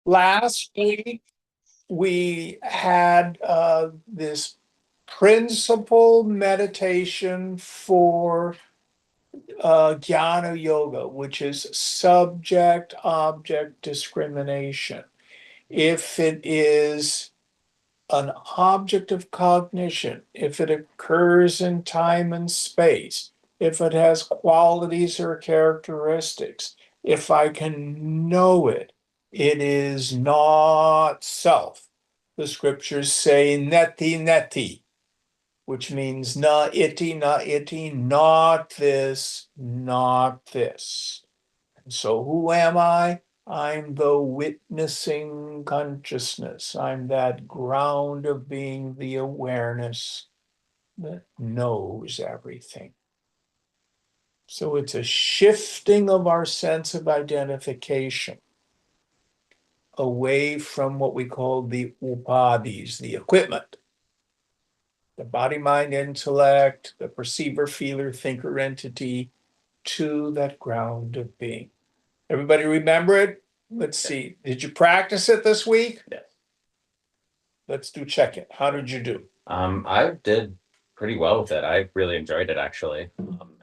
Last week, we had this principle meditation for Jnana Yoga, which is subject object discrimination. If it is an object of cognition, if it occurs in time and space, if it has qualities or characteristics, if I can know it, it is not self. The scriptures say neti neti, which means na iti, not this, not this. And so who am I? I'm the witnessing consciousness. I'm that ground of being, the awareness that knows everything. So it's a shifting of our sense of identification away from what we call the upadhis, the equipment, the body, mind, intellect, the perceiver, feeler, thinker entity, to that ground of being. Everybody remember it? Let's see. Did you practice it this week? Yes. Let's do check it. How did you do? I did pretty well with it. I really enjoyed it actually.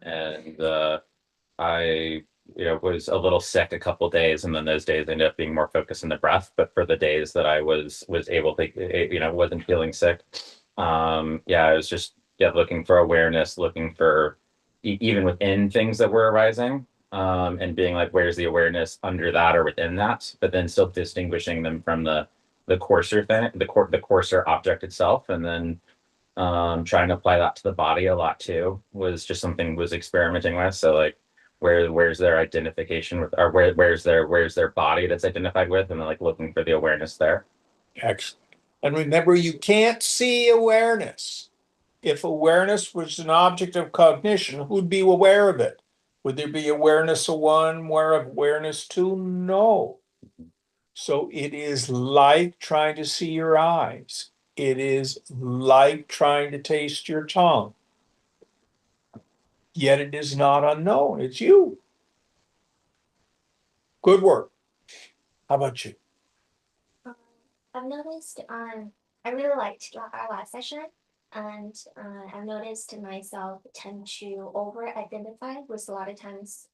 And I, was a little sick a couple days, and then those days ended up being more focused in the breath. But for the days that I was able to, wasn't feeling sick, I was just looking for awareness, looking for even within things that were arising, and being like, where's the awareness under that or within that, but then still distinguishing them from the coarser thing, the coarser object itself, and then trying to apply that to the body a lot too was just something was experimenting with. So like where's their identification with, or where's their body that's identified with, and then like looking for the awareness there. Excellent. And remember, you can't see awareness. If awareness was an object of cognition, who'd be aware of it? Would there be awareness of one, awareness two? No. So it is like trying to see your eyes. It is like trying to taste your tongue. Yet it is not unknown. It's you. Good work. How about you? I've noticed I really liked our last session, and I've noticed myself tend to over identify with a lot of times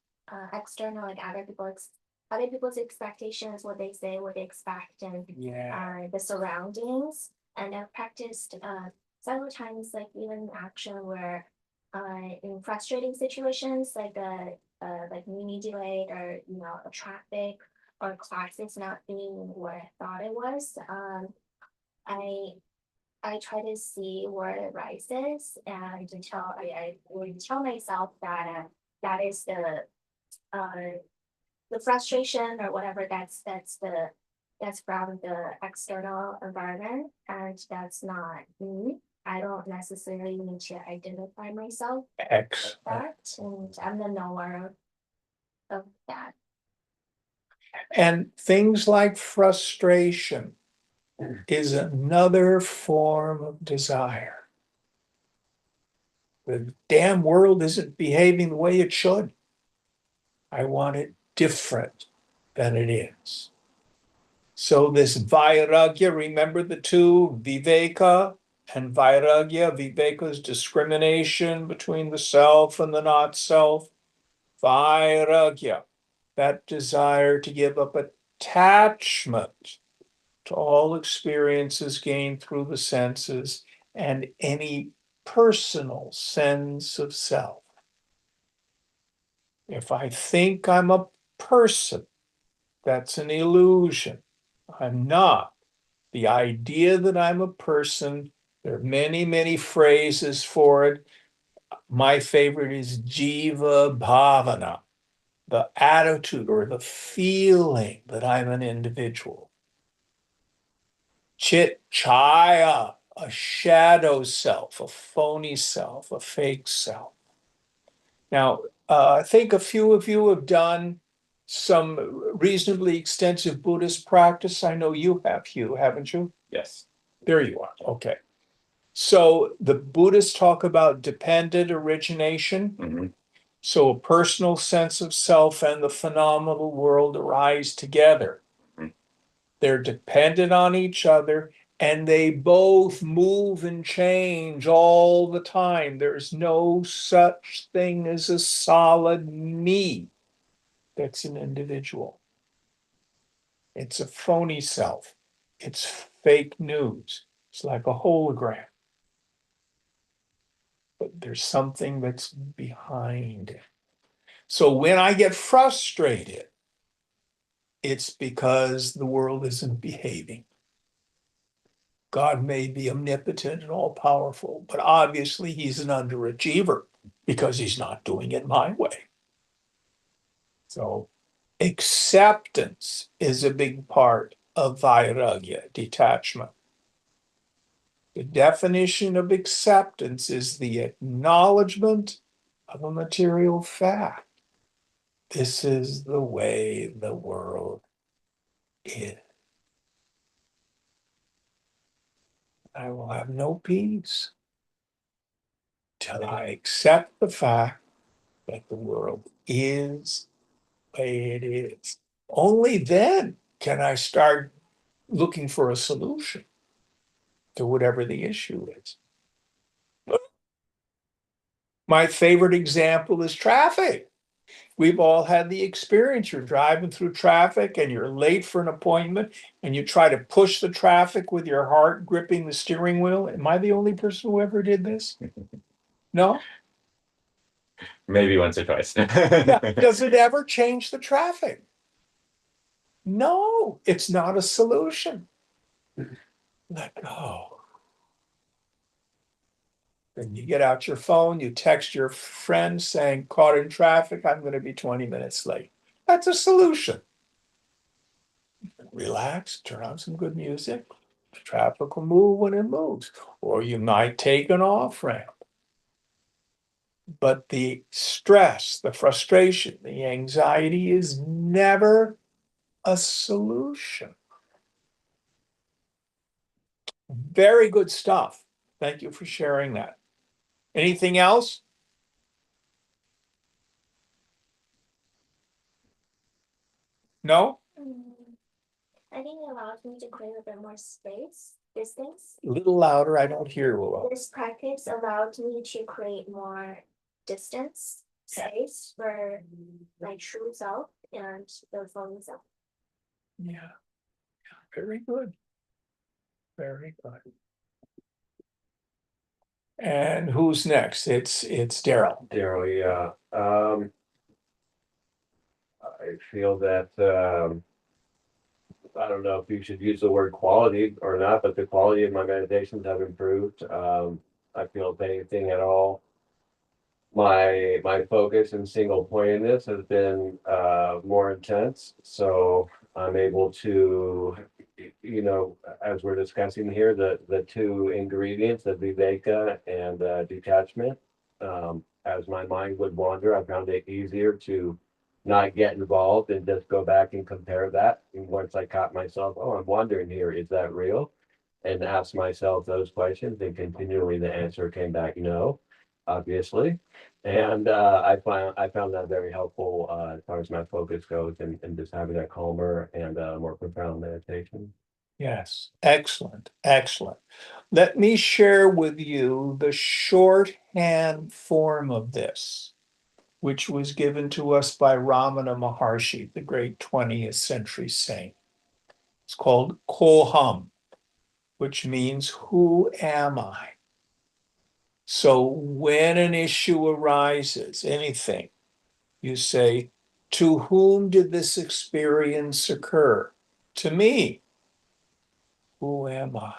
external, like other people's expectations, what they say, what they expect, and Yeah. the surroundings. And I've practiced several times, like even in action where in frustrating situations, like mini delayed, or a traffic or class is not being what I thought it was. I I try to see where it rises, and I would tell myself that that is the frustration or whatever, that's from the external environment, and that's not me. I don't necessarily need to identify myself with Excellent. that, and I'm the knower of that. And things like frustration is another form of desire. The damn world isn't behaving the way it should. I want it different than it is. So this vairagya, remember the two, viveka and vairagya. Viveka is discrimination between the self and the not self. Vairagya, that desire to give up attachment to all experiences gained through the senses and any personal sense of self. If I think I'm a person, that's an illusion. I'm not. The idea that I'm a person, there are many, many phrases for it. My favorite is jiva bhavana, the attitude or the feeling that I'm an individual. Chit chaya, a shadow self, a phony self, a fake self. Now, I think a few of you have done some reasonably extensive Buddhist practice. I know you have, Hugh, haven't you? Yes. There you are. Okay. So the Buddhists talk about dependent origination. Mm-hmm. So a personal sense of self and the phenomenal world arise together. Mhm. They're dependent on each other, and they both move and change all the time. There's no such thing as a solid me that's an individual. It's a phony self. It's fake news. It's like a hologram. But there's something that's behind it. So when I get frustrated, it's because the world isn't behaving. God may be omnipotent and all powerful, but obviously he's an underachiever because he's not doing it my way. So acceptance is a big part of vairagya, detachment. The definition of acceptance is the acknowledgement of a material fact. This is the way the world is. I will have no peace till I accept the fact that the world is the way it is. Only then can I start looking for a solution to whatever the issue is. My favorite example is traffic. We've all had the experience. You're driving through traffic and you're late for an appointment and you try to push the traffic with your heart gripping the steering wheel. Am I the only person who ever did this? No? Maybe once or twice. Yeah. Does it ever change the traffic? No, it's not a solution. Let go. Then you get out your phone, you text your friend saying, caught in traffic, I'm going to be 20 minutes late. That's a solution. Relax, turn on some good music. Traffic will move when it moves. Or you might take an off ramp. But the stress, the frustration, the anxiety is never a solution. Very good stuff. Thank you for sharing that. Anything else? No? I think it allows me to create a bit more space, distance. A little louder, I don't hear well. This practice allowed me to create more distance, space for my true self and the phony self. Yeah. Very good. Very good. And who's next? It's Daryl. Daryl, yeah. I feel that I don't know if you should use the word quality or not, but the quality of my meditations have improved. I feel if anything at all, my focus and single pointedness has been more intense. So I'm able to, as we're discussing here, the two ingredients, the viveka and detachment. As my mind would wander, I found it easier to not get involved and just go back and compare that. And once I caught myself, oh, I'm wondering here, is that real? And ask myself those questions, and continually the answer came back no, obviously. And I found that very helpful as far as my focus goes, and just having that calmer and more profound meditation. Yes, excellent, excellent. Let me share with you the shorthand form of this, which was given to us by Ramana Maharshi, the great 20th century saint. It's called Koham, which means who am I? So when an issue arises, anything, you say, to whom did this experience occur? To me. Who am I?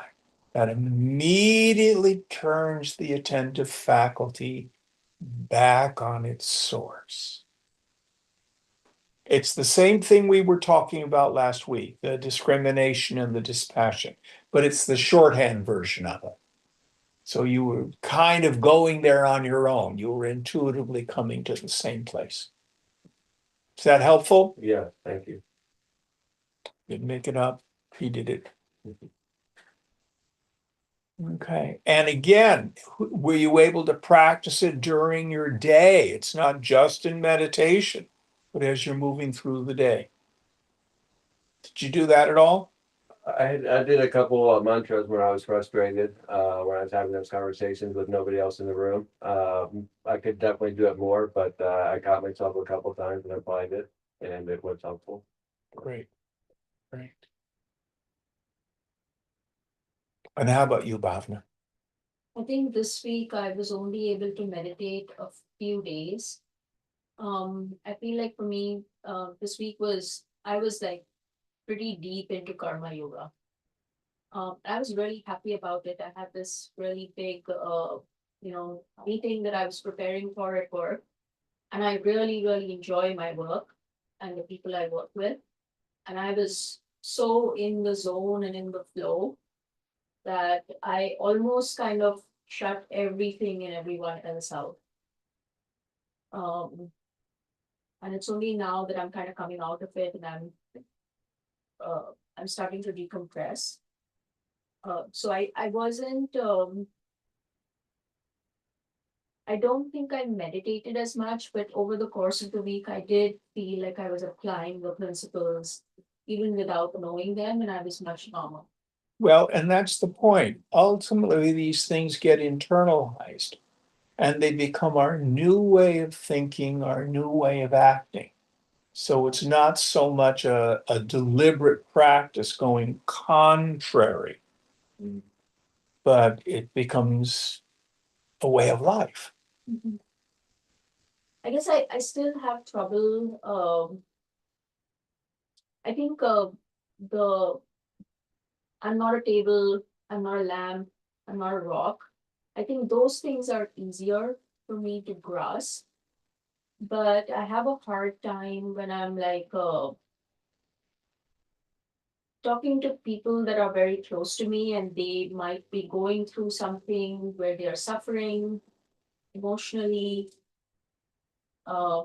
That immediately turns the attentive faculty back on its source. It's the same thing we were talking about last week, the discrimination and the dispassion, but it's the shorthand version of it. So you were kind of going there on your own. You were intuitively coming to the same place. Is that helpful? Yeah, thank you. Didn't make it up. He did it. Okay. And again, were you able to practice it during your day? It's not just in meditation, but as you're moving through the day. Did you do that at all? I did a couple of mantras when I was frustrated, when I was having those conversations with nobody else in the room. I could definitely do it more, but I caught myself a couple times and I applied it, and it was helpful. Great, great. And how about you, Bhavna? I think this week I was only able to meditate a few days. I feel like for me, this week I was like pretty deep into karma yoga. I was really happy about it. I had this really big, meeting that I was preparing for at work. And I really, really enjoy my work and the people I work with. And I was so in the zone and in the flow that I almost kind of shut everything and everyone else out. And it's only now that I'm kind of coming out of it and I'm starting to decompress. So I wasn't, I don't think I meditated as much, but over the course of the week, I did feel like I was applying the principles even without knowing them, and I was much calmer. Well, and that's the point. Ultimately, these things get internalized and they become our new way of thinking, our new way of acting. So it's not so much a deliberate practice going contrary, but it becomes a way of life. I guess I still have trouble. I think the I'm not a table, I'm not a lamp, I'm not a rock. I think those things are easier for me to grasp. But I have a hard time when I'm like talking to people that are very close to me and they might be going through something where they are suffering emotionally. I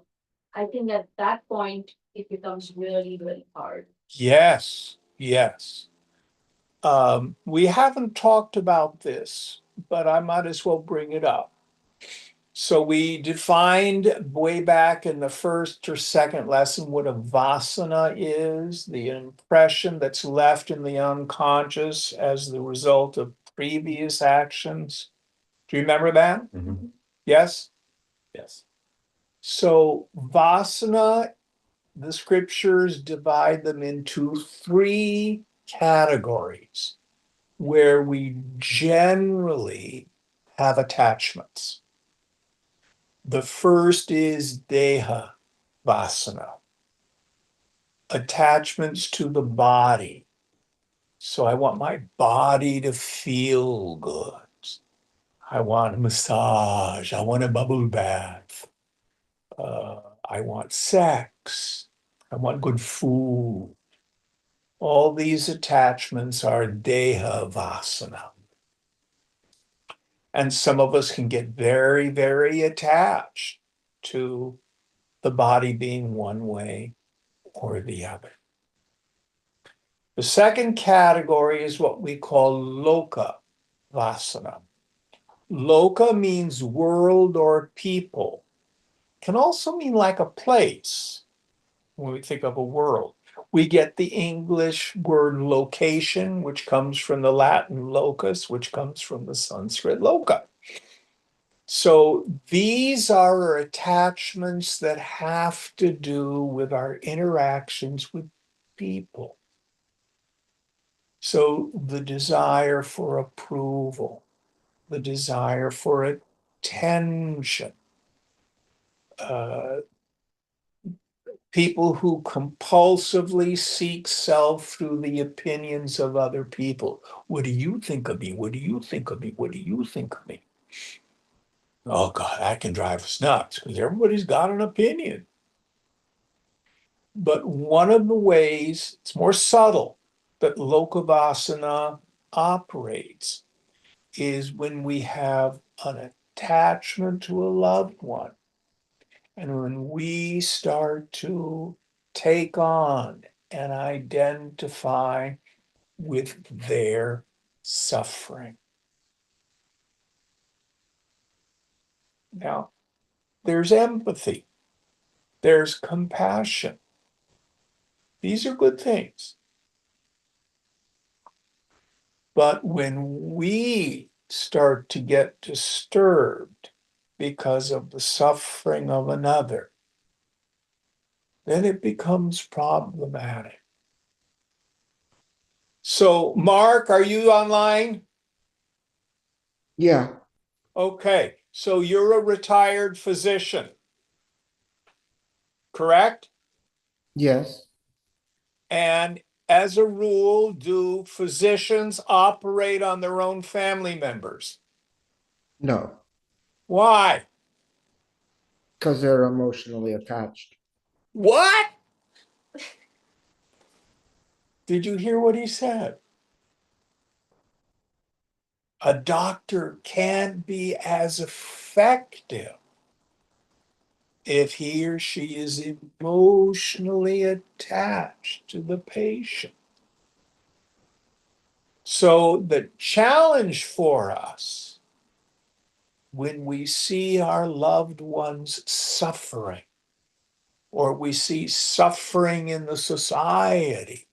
think at that point it becomes really, really hard. Yes, yes. We haven't talked about this, but I might as well bring it up. So we defined way back in the first or second lesson what a vasana is, the impression that's left in the unconscious as the result of previous actions. Do you remember that? Mhm. Yes? Yes. So vasana, the scriptures divide them into three categories where we generally have attachments. The first is deha vasana, attachments to the body. So I want my body to feel good. I want a massage. I want a bubble bath. I want sex. I want good food. All these attachments are deha vasana. And some of us can get very, very attached to the body being one way or the other. The second category is what we call loka vasana. Loka means world or people. Can also mean like a place when we think of a world. We get the English word location, which comes from the Latin locus, which comes from the Sanskrit loka. So these are attachments that have to do with our interactions with people. So the desire for approval, the desire for attention, people who compulsively seek self through the opinions of other people. What do you think of me? What do you think of me? What do you think of me? Oh God, that can drive us nuts because everybody's got an opinion. But one of the ways, it's more subtle, that Lokavasana operates is when we have an attachment to a loved one. And when we start to take on and identify with their suffering. Now, there's empathy, there's compassion. These are good things. But when we start to get disturbed because of the suffering of another, then it becomes problematic. So, Mark, are you online? Yeah, Okay, so you're a retired physician, correct? yes, And as a rule, do physicians operate on their own family members? no, Why? because they're emotionally attached. What? Did you hear what he said? A doctor can't be as effective if he or she is emotionally attached to the patient. So the challenge for us when we see our loved ones suffering, or we see suffering in the society,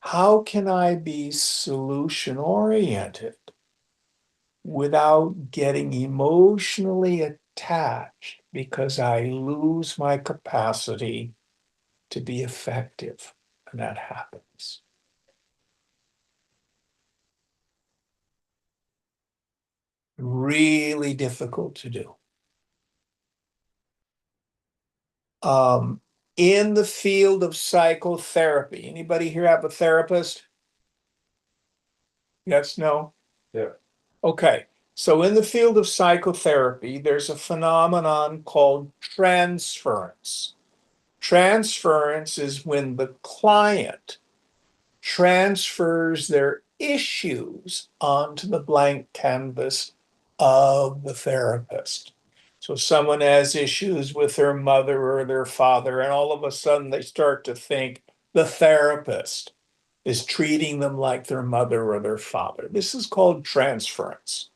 how can I be solution oriented without getting emotionally attached because I lose my capacity to be effective? And that happens. Really difficult to do. In the field of psychotherapy, anybody here have a therapist? Yes, no? Yeah. Okay, so in the field of psychotherapy, there's a phenomenon called transference. Transference is when the client transfers their issues onto the blank canvas of the therapist. So someone has issues with their mother or their father, and all of a sudden they start to think the therapist is treating them like their mother or their father. This is called transference.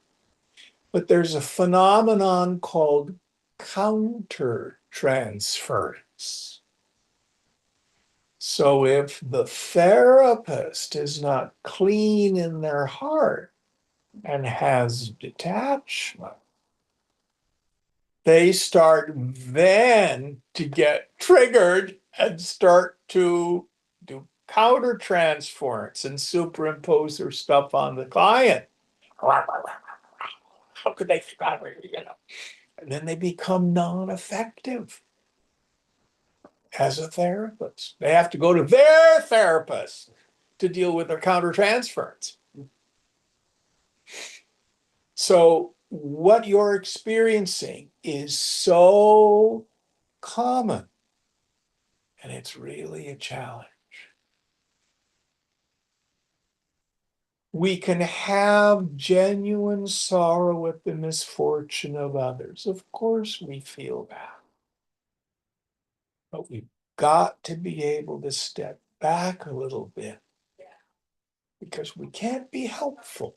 But there's a phenomenon called countertransference. So if the therapist is not clean in their heart and has detachment, they start then to get triggered and start to do countertransference and superimpose their stuff on the client. How could they, and then they become non-effective as a therapist. They have to go to their therapist to deal with their countertransference. So what you're experiencing is so common, and it's really a challenge. We can have genuine sorrow at the misfortune of others. Of course, we feel that. But we've got to be able to step back a little bit, because we can't be helpful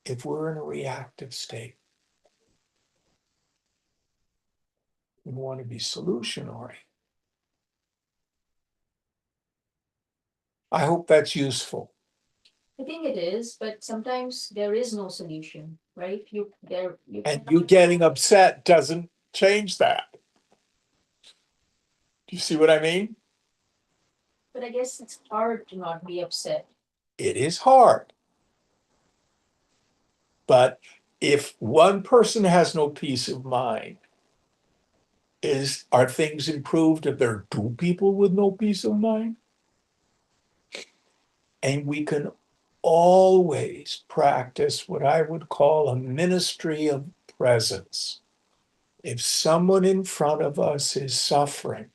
if we're in a reactive state. We want to be solution oriented. I hope that's useful. I think it is, but sometimes there is no solution, right? And you getting upset doesn't change that. Do you see what I mean? But I guess it's hard to not be upset. It is hard. But if one person has no peace of mind, are things improved if there are two people with no peace of mind? And we can always practice what I would call a ministry of presence. If someone in front of us is suffering,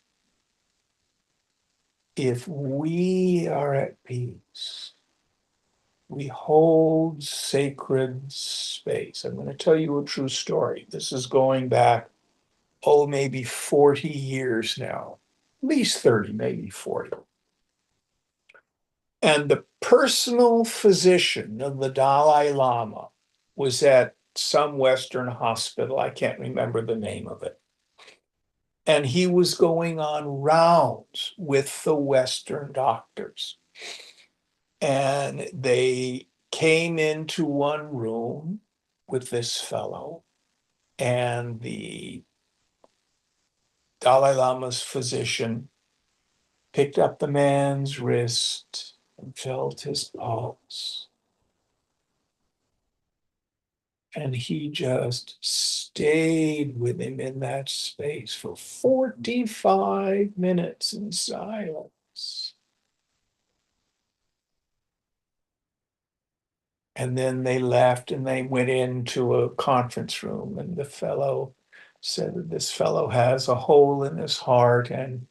if we are at peace, we hold sacred space. I'm going to tell you a true story. This is going back, maybe 40 years now, at least 30, maybe 40. And the personal physician of the Dalai Lama was at some Western hospital. I can't remember the name of it. And he was going on rounds with the Western doctors. And they came into one room with this fellow, and the Dalai Lama's physician picked up the man's wrist and felt his pulse. And he just stayed with him in that space for 45 minutes in silence. And then they left and they went into a conference room, and the fellow said that this fellow has a hole in his heart and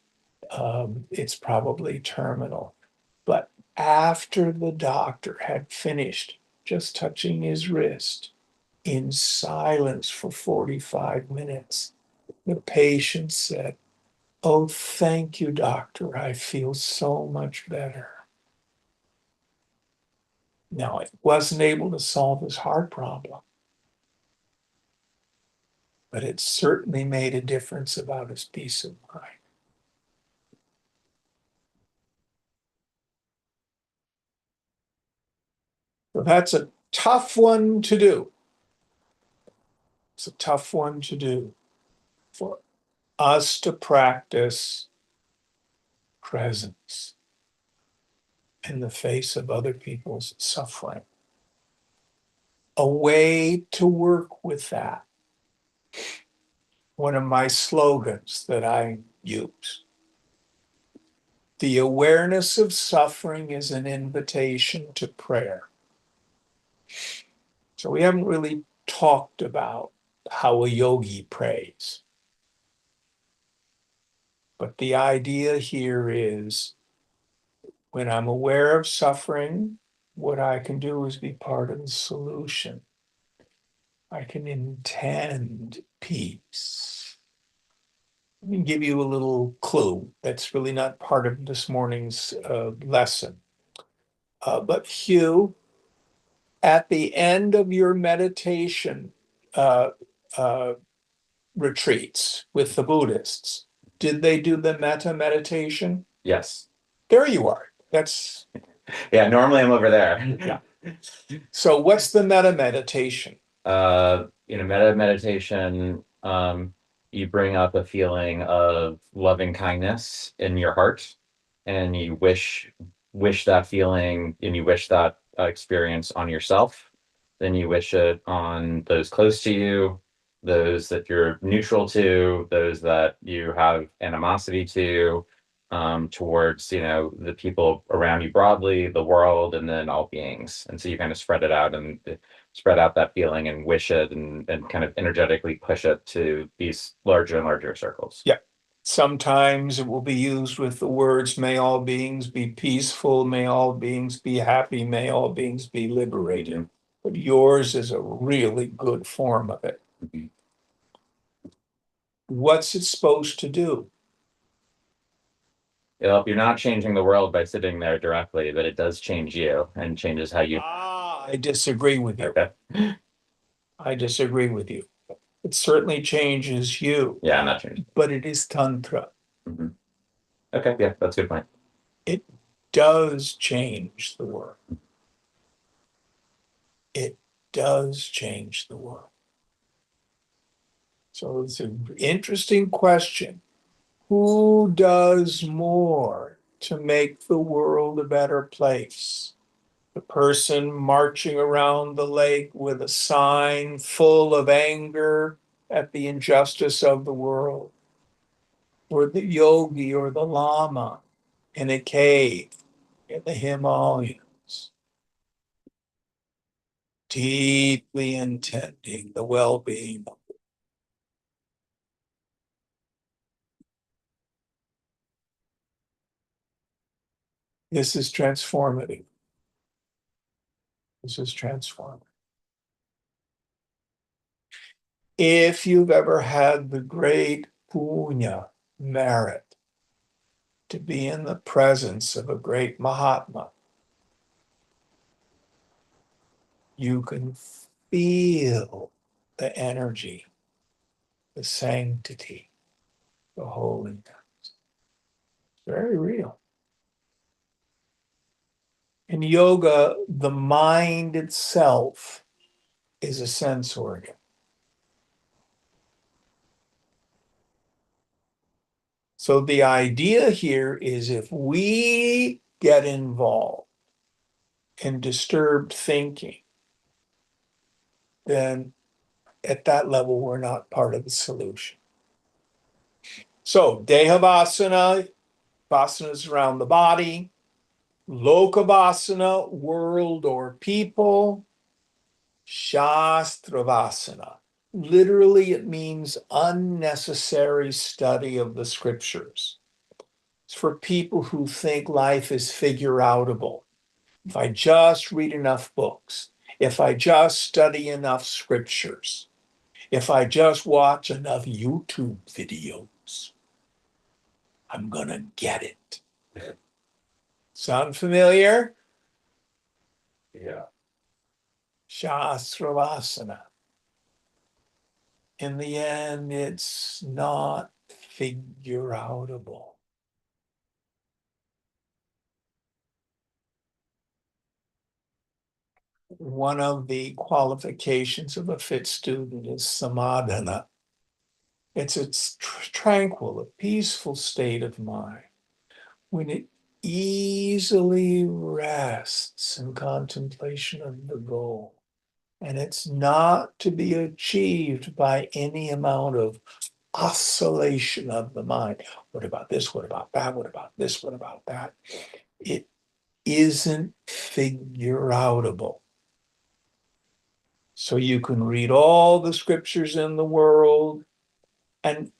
it's probably terminal. But after the doctor had finished just touching his wrist in silence for 45 minutes, the patient said, "Oh, thank you, doctor. I feel so much better." Now, it wasn't able to solve his heart problem, but it certainly made a difference about his peace of mind. So that's a tough one to do. It's a tough one to do for us to practice presence in the face of other people's suffering. A way to work with that, one of my slogans that I use, the awareness of suffering is an invitation to prayer. So we haven't really talked about how a yogi prays. But the idea here is when I'm aware of suffering, what I can do is be part of the solution. I can intend peace. Let me give you a little clue that's really not part of this morning's lesson. But Hugh, at the end of your meditation uh, uh, retreats with the Buddhists, did they do the metta meditation? Yes. There you are. That's Yeah, normally I'm over there. Yeah. So what's the metta meditation? Meta meditation, you bring up a feeling of loving kindness in your heart, and you wish that feeling, and you wish that experience on yourself. Then you wish it on those close to you, those that you're neutral to, those that you have animosity to, towards the people around you broadly, the world, and then all beings. And so you kind of spread it out and spread out that feeling and wish it and kind of energetically push it to these larger and larger circles. Yeah. Sometimes it will be used with the words, may all beings be peaceful, may all beings be happy, may all beings be liberated. But yours is a really good form of it. Mhm. What's it supposed to do? You're not changing the world by sitting there directly, but it does change you and changes how you. I disagree with you. Okay. I disagree with you. It certainly changes you, Yeah, I'm not changing. but it is tantra. Mhm. Okay, yeah, that's a good point. It does change the world. It does change the world. So it's an interesting question. Who does more to make the world a better place? The person marching around the lake with a sign full of anger at the injustice of the world, or the yogi or the lama in a cave in the Himalayas, deeply intending the well-being. This is transformative. This is transformative. If you've ever had the great punya merit to be in the presence of a great Mahatma, you can feel the energy, the sanctity, the holiness. Very real. In yoga, the mind itself is a sense organ. So the idea here is if we get involved in disturbed thinking, then at that level, we're not part of the solution. So Dehavasana, vasanas around the body, Lokavasana, world or people, Shastravasana. Literally, it means unnecessary study of the scriptures. It's for people who think life is figure-outable. If I just read enough books, if I just study enough scriptures, if I just watch enough YouTube videos, I'm gonna get it. Sound familiar? Yeah. Shastravasana. In the end, it's not figure-outable. One of the qualifications of a fit student is samadhana. It's a tranquil, a peaceful state of mind when it easily rests in contemplation of the goal. And it's not to be achieved by any amount of oscillation of the mind. What about this? What about that? What about this? What about that? It isn't figure-outable. So you can read all the scriptures in the world, and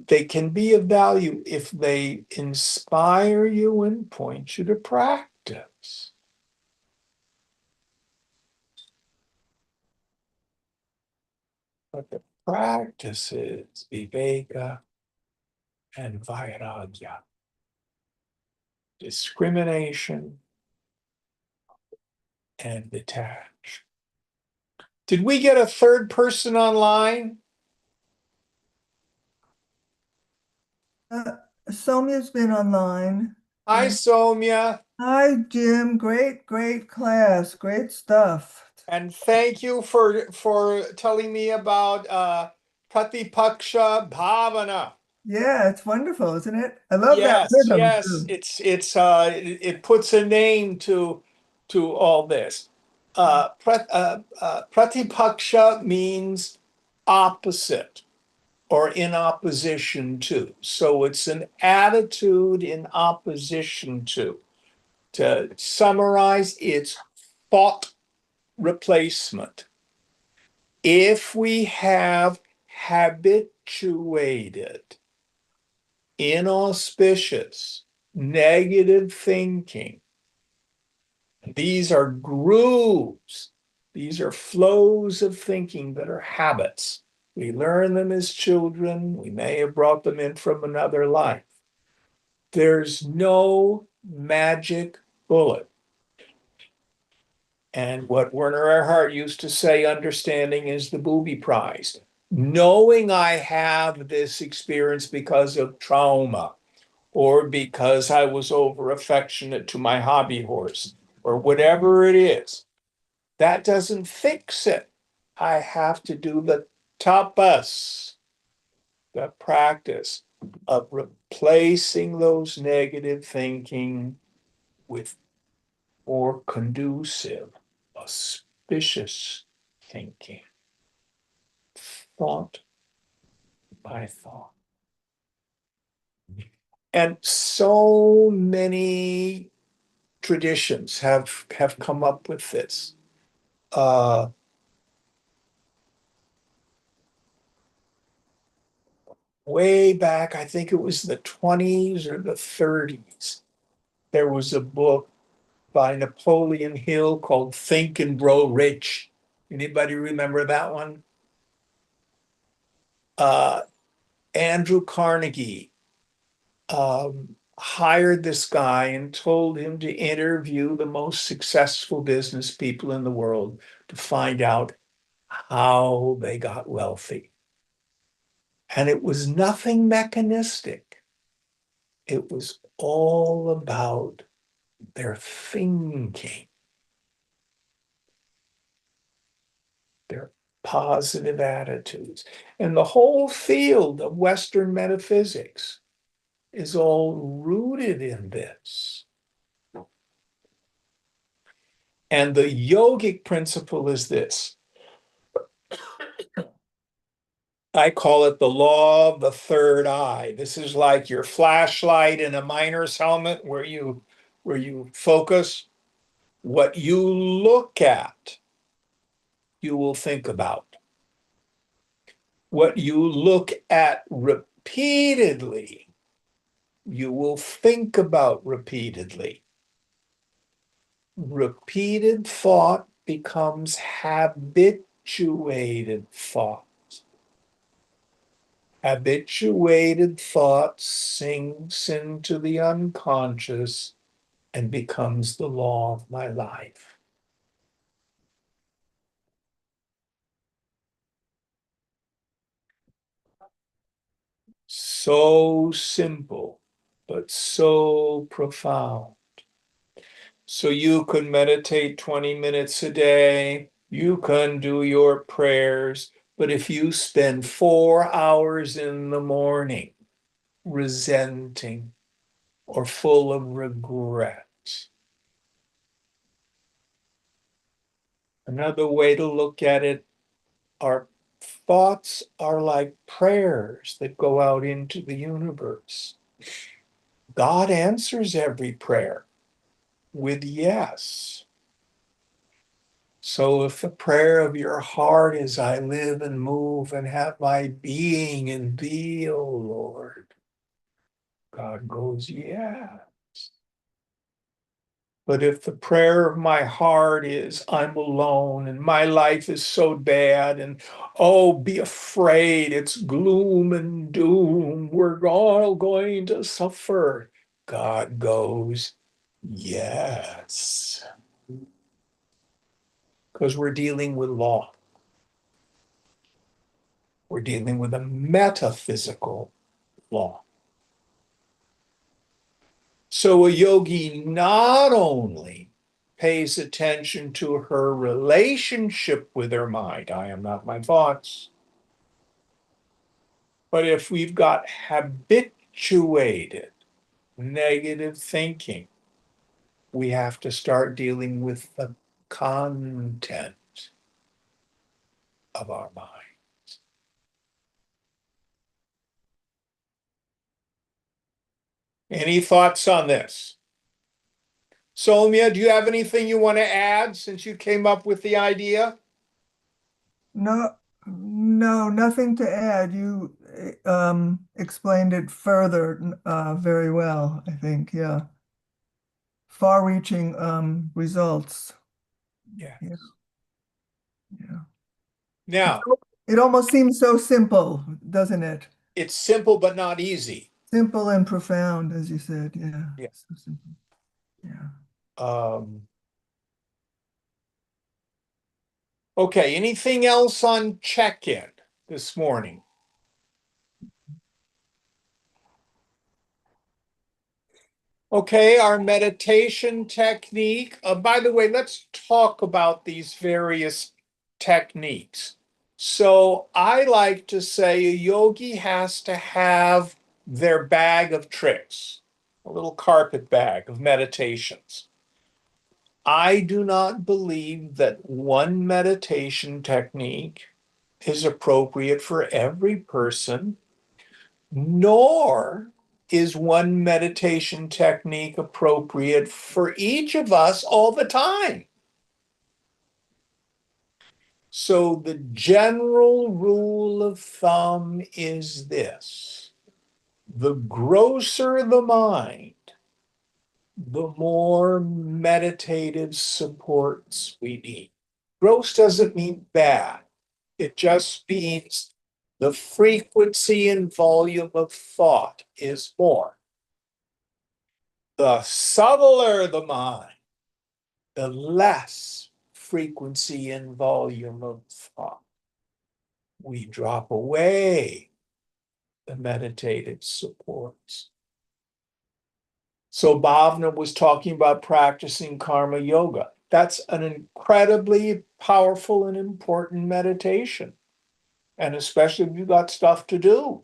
they can be of value if they inspire you and point you to practice. But the practice is viveka and vairagya. Discrimination and detach. Did we get a third person online? Sonia's been online. Hi, Yeah. Soumya, Hi, Jim. Great class. Great stuff. and thank you for telling me about Pratipaksha Bhavana. Yeah, it's wonderful, isn't it? I love that rhythm Yes, too. it puts a name to all this. Pratipaksha means opposite or in opposition to. So it's an attitude in opposition to. To summarize, it's thought replacement. If we have habituated inauspicious, negative thinking, these are grooves, these are flows of thinking that are habits. We learn them as children, we may have brought them in from another life. There's no magic bullet. And what Werner Erhard used to say, understanding is the booby prize. Knowing I have this experience because of trauma, or because I was over affectionate to my hobby horse, or whatever it is, that doesn't fix it. I have to do the tapas, the practice of replacing those negative thinking with more conducive, auspicious thinking, thought by thought. And so many traditions have come up with this. Way back, I think it was the 20s or the 30s, there was a book by Napoleon Hill called Think and Grow Rich. Anybody remember that one? Andrew Carnegie hired this guy and told him to interview the most successful business people in the world to find out how they got wealthy. And it was nothing mechanistic. It was all about They're thinking. They're positive attitudes. And the whole field of Western metaphysics is all rooted in this. And the yogic principle is this. I call it the law of the third eye. This is like your flashlight in a miner's helmet where you focus. What you look at, you will think about. What you look at repeatedly, you will think about repeatedly. Repeated thought becomes habituated thought. Habituated thought sinks into the unconscious and becomes the law of my life. So simple, but so profound. So you can meditate 20 minutes a day, you can do your prayers, but if you spend 4 hours in the morning resenting or full of regret, another way to look at it, our thoughts are like prayers that go out into the universe. God answers every prayer with yes. So if the prayer of your heart is, I live and move and have my being in thee, O Lord, God goes, yeah. But if the prayer of my heart is, I'm alone and my life is so bad, and oh, be afraid, it's gloom and doom, we're all going to suffer, God goes, yes. Because we're dealing with law. We're dealing with a metaphysical law. So a yogi not only pays attention to her relationship with her mind, I am not my thoughts, but if we've got habituated negative thinking, we have to start dealing with the content of our mind. Any thoughts on this? Soumya, do you have anything you want to add since you came up with the idea? No, no, nothing to add. You explained it further very well, I think. Yeah. Far-reaching results. Yes. Yeah. Yeah. Now, It almost seems so simple, doesn't it? it's simple but not easy. Simple and profound, as you said. Yeah. Yeah. So simple. Yeah. Okay, anything else on check-in this morning? Okay, our meditation technique. By the way, let's talk about these various techniques. So I like to say a yogi has to have their bag of tricks, a little carpet bag of meditations. I do not believe that one meditation technique is appropriate for every person, nor is one meditation technique appropriate for each of us all the time. So the general rule of thumb is this: the grosser the mind, the more meditative supports we need. Gross doesn't mean bad. It just means the frequency and volume of thought is more. The subtler the mind, the less frequency and volume of thought. We drop away the meditative supports. So Bhavna was talking about practicing karma yoga. That's an incredibly powerful and important meditation. And especially if you've got stuff to do.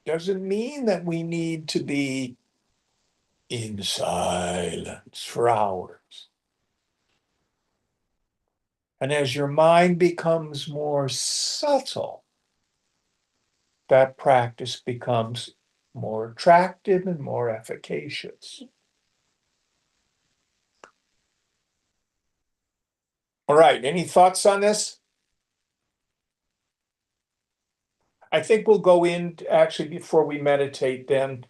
Doesn't mean that we need to be in silence for hours. And as your mind becomes more subtle, that practice becomes more attractive and more efficacious. All right, any thoughts on this? I think we'll go in, actually, before we meditate then,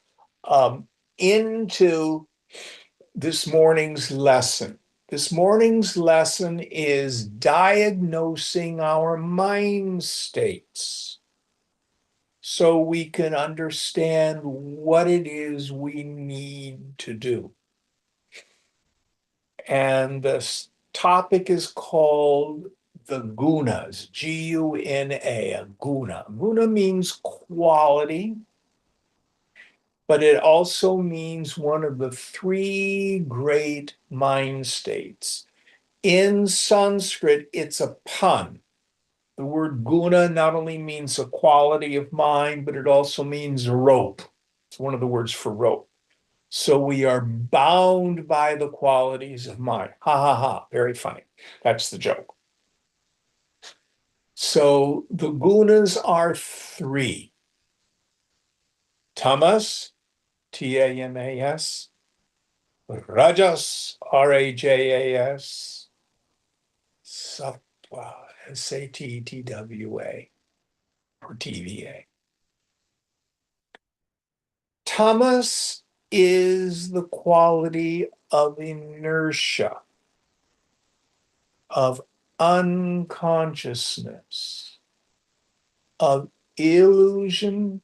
into this morning's lesson. This morning's lesson is diagnosing our mind states so we can understand what it is we need to do. And this topic is called the gunas, G-U-N-A, a guna. Guna means quality, but it also means one of the three great mind states. In Sanskrit, it's a pun. The word guna not only means a quality of mind, but it also means rope. It's one of the words for rope. So we are bound by the qualities of mind. Ha ha ha, very funny. That's the joke. So the gunas are three. Tamas, T-A-M-A-S, Rajas, R-A-J-A-S, Sattva, S-A-T-T-W-A, or T-V-A. Tamas is the quality of inertia, of unconsciousness, of illusion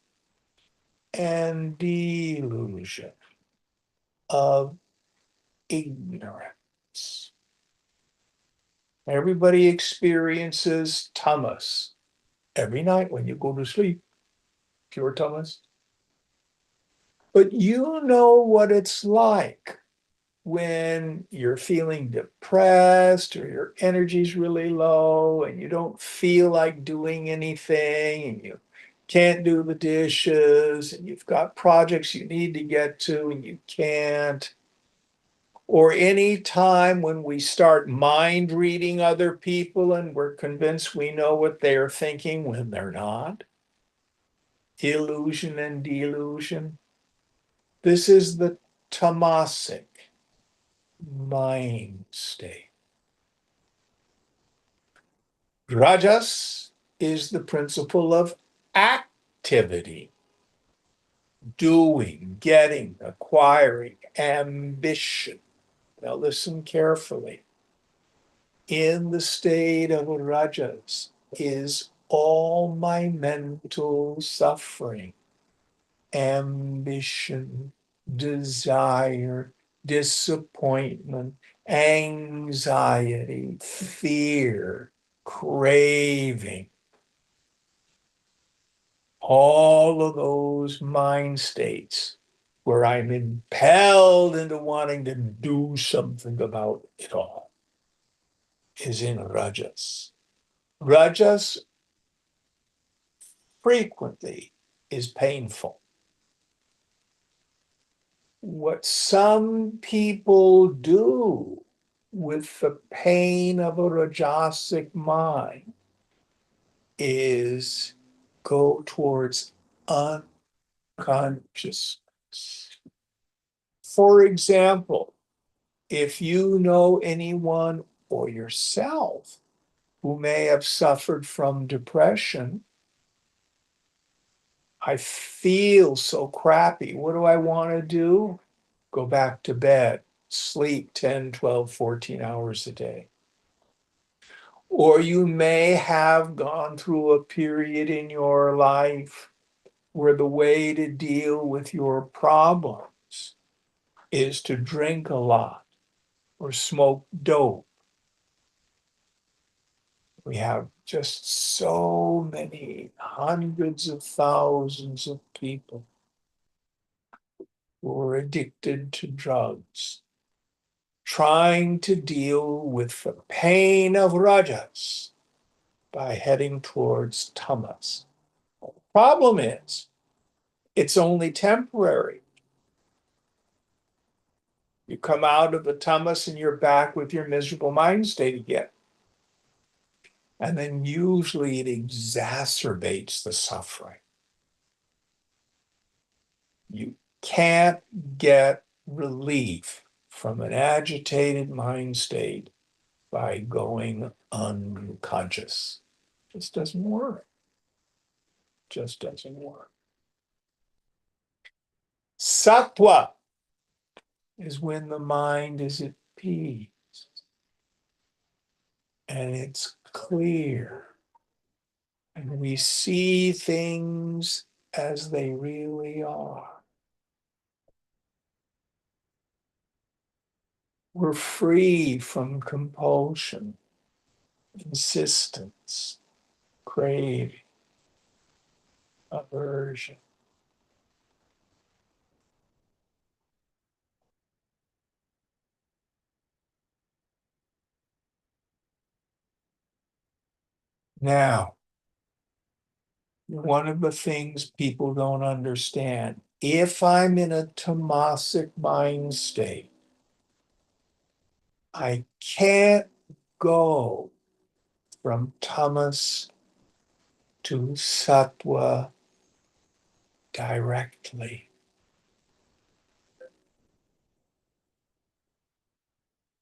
and delusion, of ignorance. Everybody experiences tamas every night when you go to sleep, pure tamas. But you know what it's like when you're feeling depressed or your energy's really low and you don't feel like doing anything and you can't do the dishes and you've got projects you need to get to and you can't. Or any time when we start mind reading other people and we're convinced we know what they're thinking when they're not. Illusion and delusion. This is the tamasic mind state. Rajas is the principle of activity, doing, getting, acquiring, ambition. Now listen carefully. In the state of Rajas is all my mental suffering, ambition, desire, disappointment, anxiety, fear, craving. All of those mind states where I'm impelled into wanting to do something about it all is in Rajas. Rajas frequently is painful. What some people do with the pain of a Rajasic mind is go towards unconsciousness. For example, if you know anyone or yourself who may have suffered from depression, I feel so crappy. What do I want to do? Go back to bed, sleep 10, 12, 14 hours a day. Or you may have gone through a period in your life where the way to deal with your problems is to drink a lot or smoke dope. We have just so many hundreds of thousands of people who are addicted to drugs, trying to deal with the pain of rajas by heading towards tamas. Problem is, it's only temporary. You come out of the tamas and you're back with your miserable mind state again. And then usually it exacerbates the suffering. You can't get relief from an agitated mind state by going unconscious. Just doesn't work. Just doesn't work. Sattva is when the mind is at peace and it's clear and we see things as they really are. We're free from compulsion, insistence, craving, aversion. Now, one of the things people don't understand, if I'm in a tamasic mind state, I can't go from tamas to sattva directly.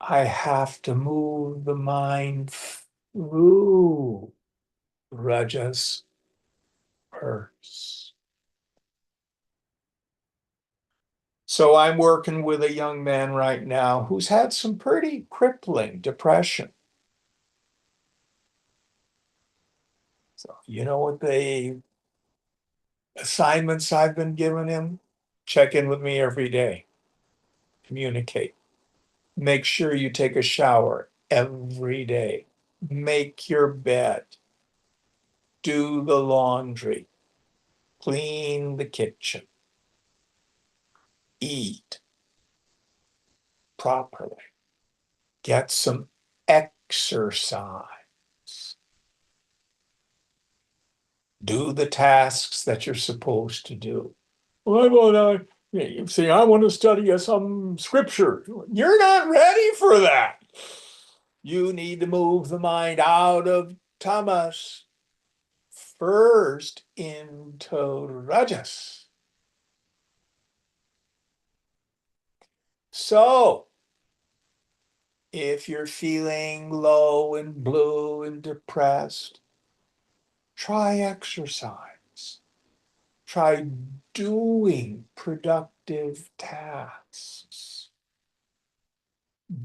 I have to move the mind through rajas first. So I'm working with a young man right now who's had some pretty crippling depression. So you know what the assignments I've been giving him? Check in with me every day. Communicate. Make sure you take a shower every day. Make your bed. Do the laundry. Clean the kitchen. Eat properly. Get some exercise. Do the tasks that you're supposed to do. Well, you see, I want to study some scripture. You're not ready for that. You need to move the mind out of tamas first into rajas. So, if you're feeling low and blue and depressed, try exercise. Try doing productive tasks.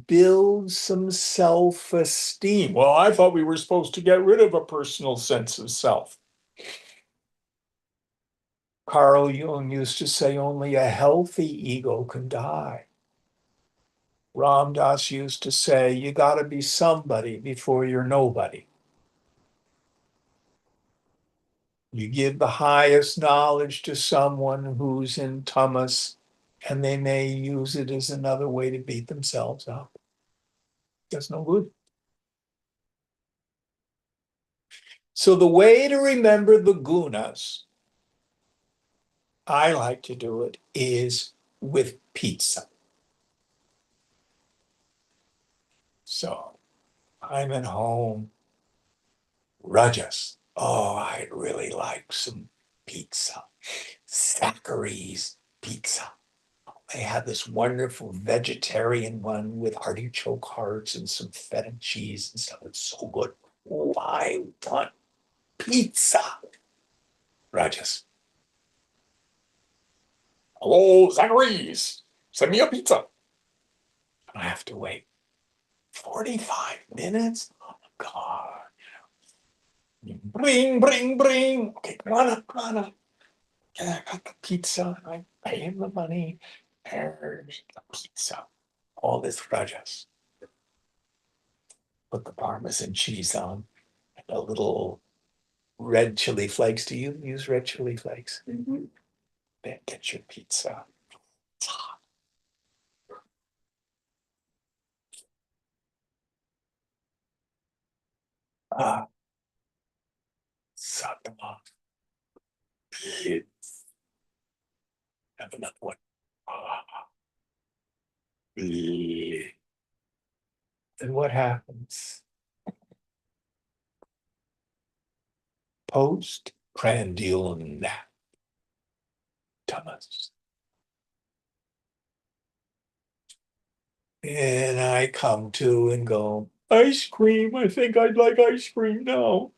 Build some self-esteem. Well, I thought we were supposed to get rid of a personal sense of self. Carl Jung used to say only a healthy ego can die. Ram Dass used to say you got to be somebody before you're nobody. You give the highest knowledge to someone who's in tamas, and they may use it as another way to beat themselves up. That's no good. So the way to remember the gunas, I like to do it, is with pizza. So I'm at home, rajas. Oh, I'd really like some pizza. Zachary's Pizza. They had this wonderful vegetarian one with artichoke hearts and some feta cheese and stuff. It's so good. Oh, I want pizza. Rajas. Hello, Zachary's. Send me a pizza. I have to wait 45 minutes. Oh my God. Bring. Okay, come on up. Yeah, I got the pizza. I pay him the money. There's the pizza. All this rajas. Put the Parmesan cheese on. And a little red chili flakes. Do you use red chili flakes? Then get your pizza. Ah, Sattva. Let's have another one. Ah, bleh. And what happens? Postprandial nap. Thomas. And I come to and go, ice cream. I think I'd like ice cream now.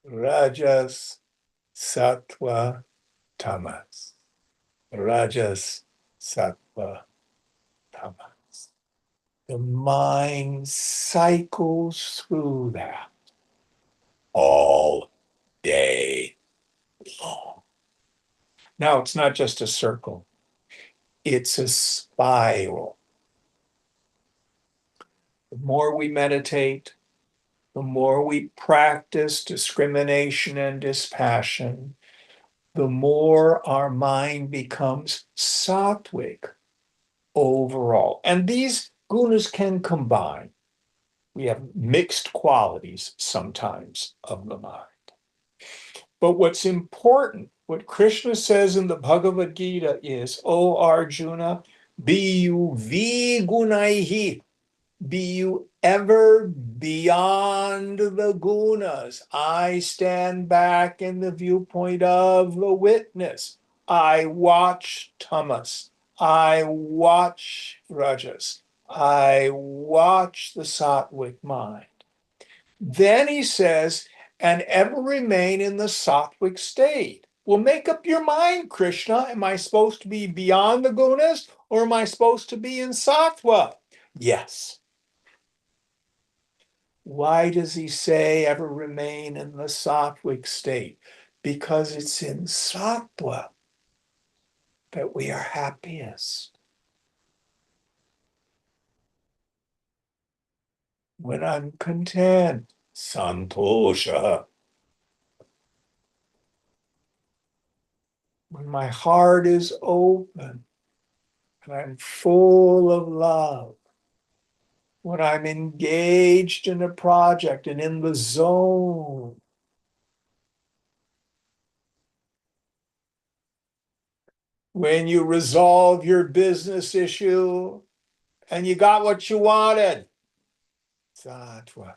Rajas, Sattva, Tamas. Rajas, Sattva, Tamas. The mind cycles through that all day long. Now, it's not just a circle, it's a spiral. The more we meditate, the more we practice discrimination and dispassion, the more our mind becomes sattvic overall. And these gunas can combine. We have mixed qualities sometimes of the mind. But what's important, what Krishna says in the Bhagavad Gita is, O Arjuna, be you vigunaihi, be you ever beyond the gunas. I stand back in the viewpoint of the witness. I watch tamas. I watch rajas. I watch the sattvic mind. Then he says, and ever remain in the sattvic state. Well, make up your mind, Krishna. Am I supposed to be beyond the gunas or am I supposed to be in sattva? Yes. Why does he say ever remain in the sattvic state? Because it's in sattva that we are happiest. When I'm content, santosha. When my heart is open and I'm full of love. When I'm engaged in a project and in the zone. When you resolve your business issue and you got what you wanted. Sattva.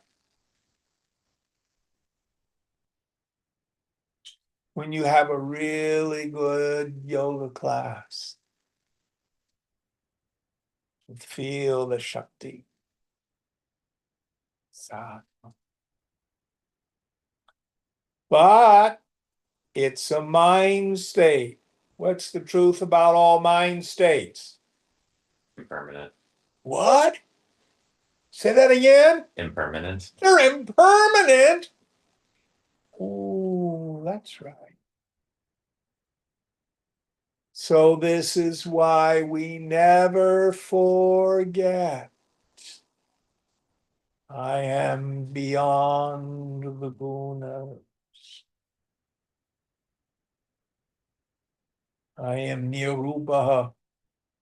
When you have a really good yoga class. Feel the Shakti. Sattva. But it's a mind state. What's the truth about all mind states? Impermanent. What? Say that again? Impermanent. They're impermanent. Oh, that's right. So this is why we never forget. I am beyond the gunas. I am nirupaha,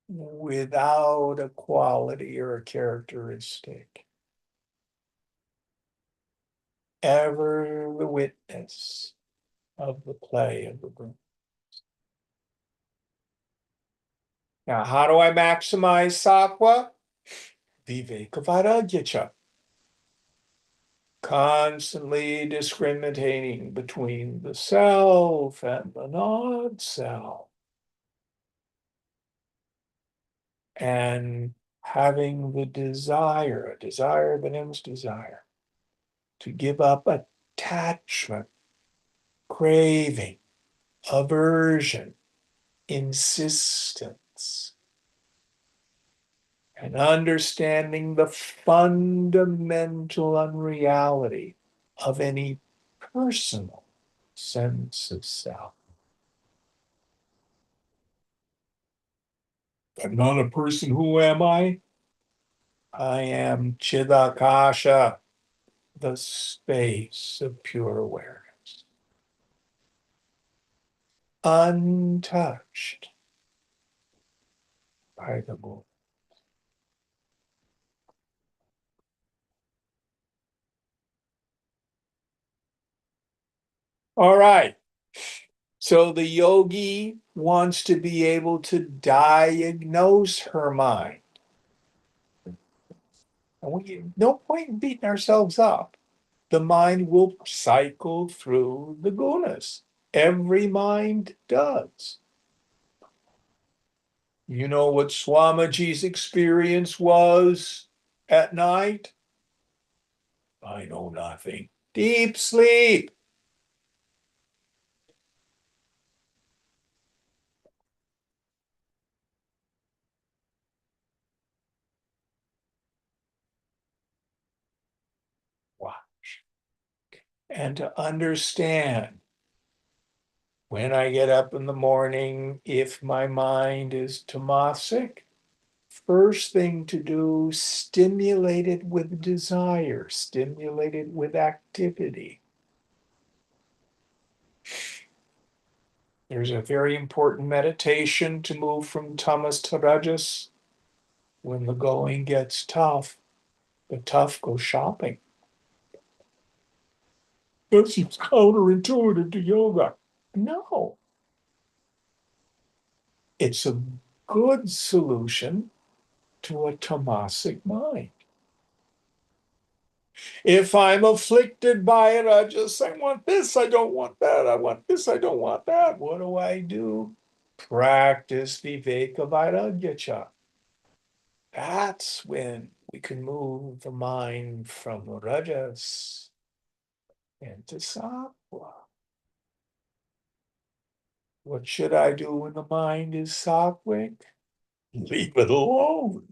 without a quality or a characteristic. Ever the witness of the play of the gunas. Now, how do I maximize sattva? Viveka vairagyacha. Constantly discriminating between the self and the non-self. And having the desire, a desire that ends desire, to give up attachment, craving, aversion, insistence, and understanding the fundamental unreality of any personal sense of self. I'm not a person. Who am I? I am Chidakasha, the space of pure awareness. untouched by the moon. All right. So the yogi wants to be able to diagnose her mind. And no point in beating ourselves up. The mind will cycle through the gunas. Every mind does. You know what Swamiji's experience was at night? I know nothing. Deep sleep. Watch. And to understand when I get up in the morning, if my mind is tamasic, first thing to do, stimulate it with desire, stimulate it with activity. There's a very important meditation to move from tamas to rajas. When the going gets tough, the tough go shopping. That seems counterintuitive to yoga. No, it's a good solution to a tamasic mind. If I'm afflicted by it, I just say, I want this, I don't want that, I want this, I don't want that. What do? Practice Viveka Vairagya. That's when we can move the mind from rajas into sattva. What should I do when the mind is sattvic? Leave it alone.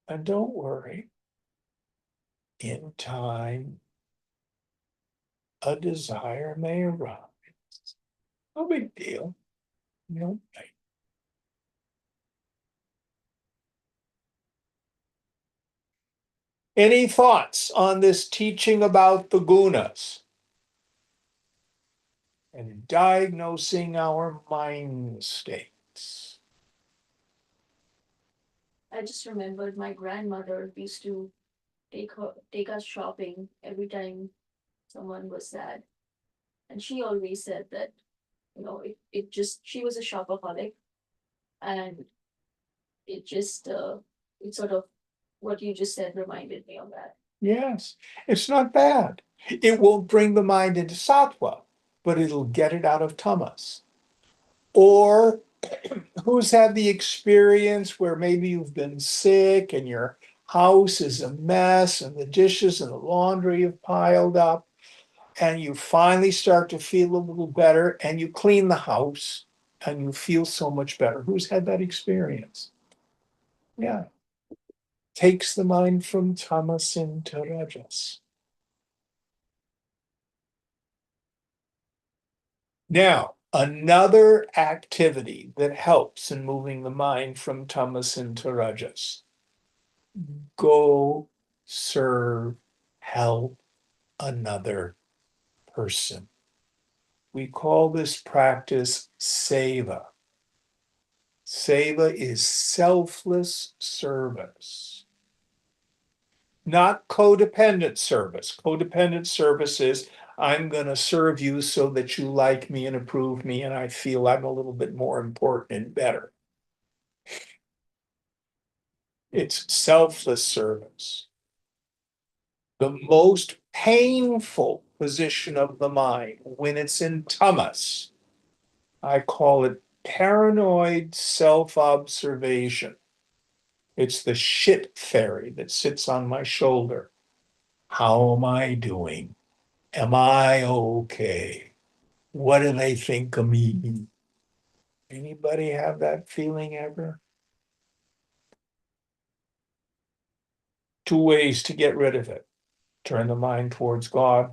And don't worry. In time, a desire may arise. No big deal. No. Any thoughts on this teaching about the gunas and diagnosing our mind states? I just remembered my grandmother used to take us shopping every time someone was sad. And she always said that, she was a shopaholic, and it sort of, what you just said reminded me of that. Yes, it's not bad. It won't bring the mind into sattva, but it'll get it out of tamas. Or who's had the experience where maybe you've been sick and your house is a mess and the dishes and the laundry have piled up, and you finally start to feel a little better and you clean the house and you feel so much better. Who's had that experience? Yeah. Takes the mind from tamas into rajas. Now, another activity that helps in moving the mind from tamas into rajas. Go serve, help another person. We call this practice seva. Seva is selfless service, not codependent service. Codependent service is I'm going to serve you so that you like me and approve me, and I feel I'm a little bit more important and better. It's selfless service. The most painful position of the mind when it's in tamas, I call it paranoid self-observation. It's the shit fairy that sits on my shoulder. How am I doing? Am I okay? What do they think of me? Anybody have that feeling ever? Two ways to get rid of it. Turn the mind towards God.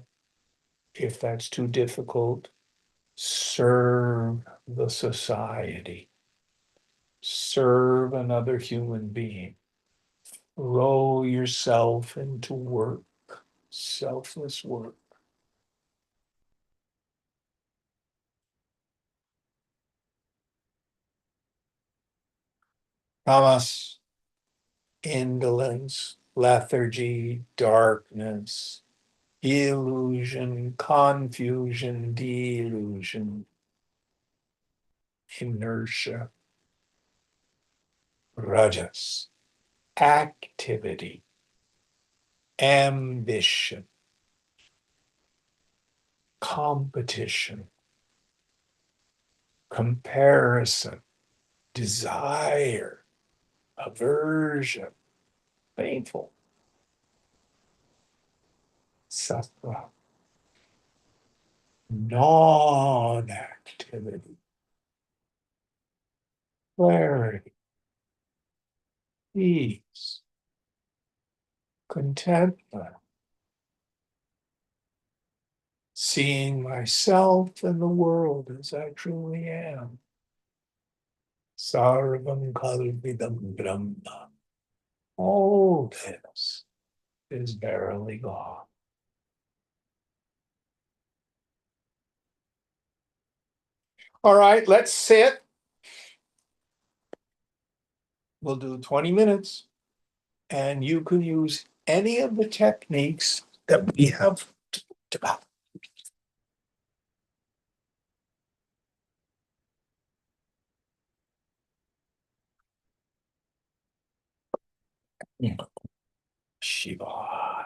If that's too difficult, serve the society. Serve another human being. Throw yourself into work, selfless work. Tamas, indolence, lethargy, darkness, illusion, confusion, delusion, inertia, rajas, activity, ambition, competition, comparison, desire, aversion, painful, sattva, non-activity, clarity, peace, contentment, seeing myself and the world as I truly am. Sarvam Kalvidam Brahma. All this is verily God. All right, let's sit. We'll do 20 minutes. And you can use any of the techniques that we have talked about. Shiva.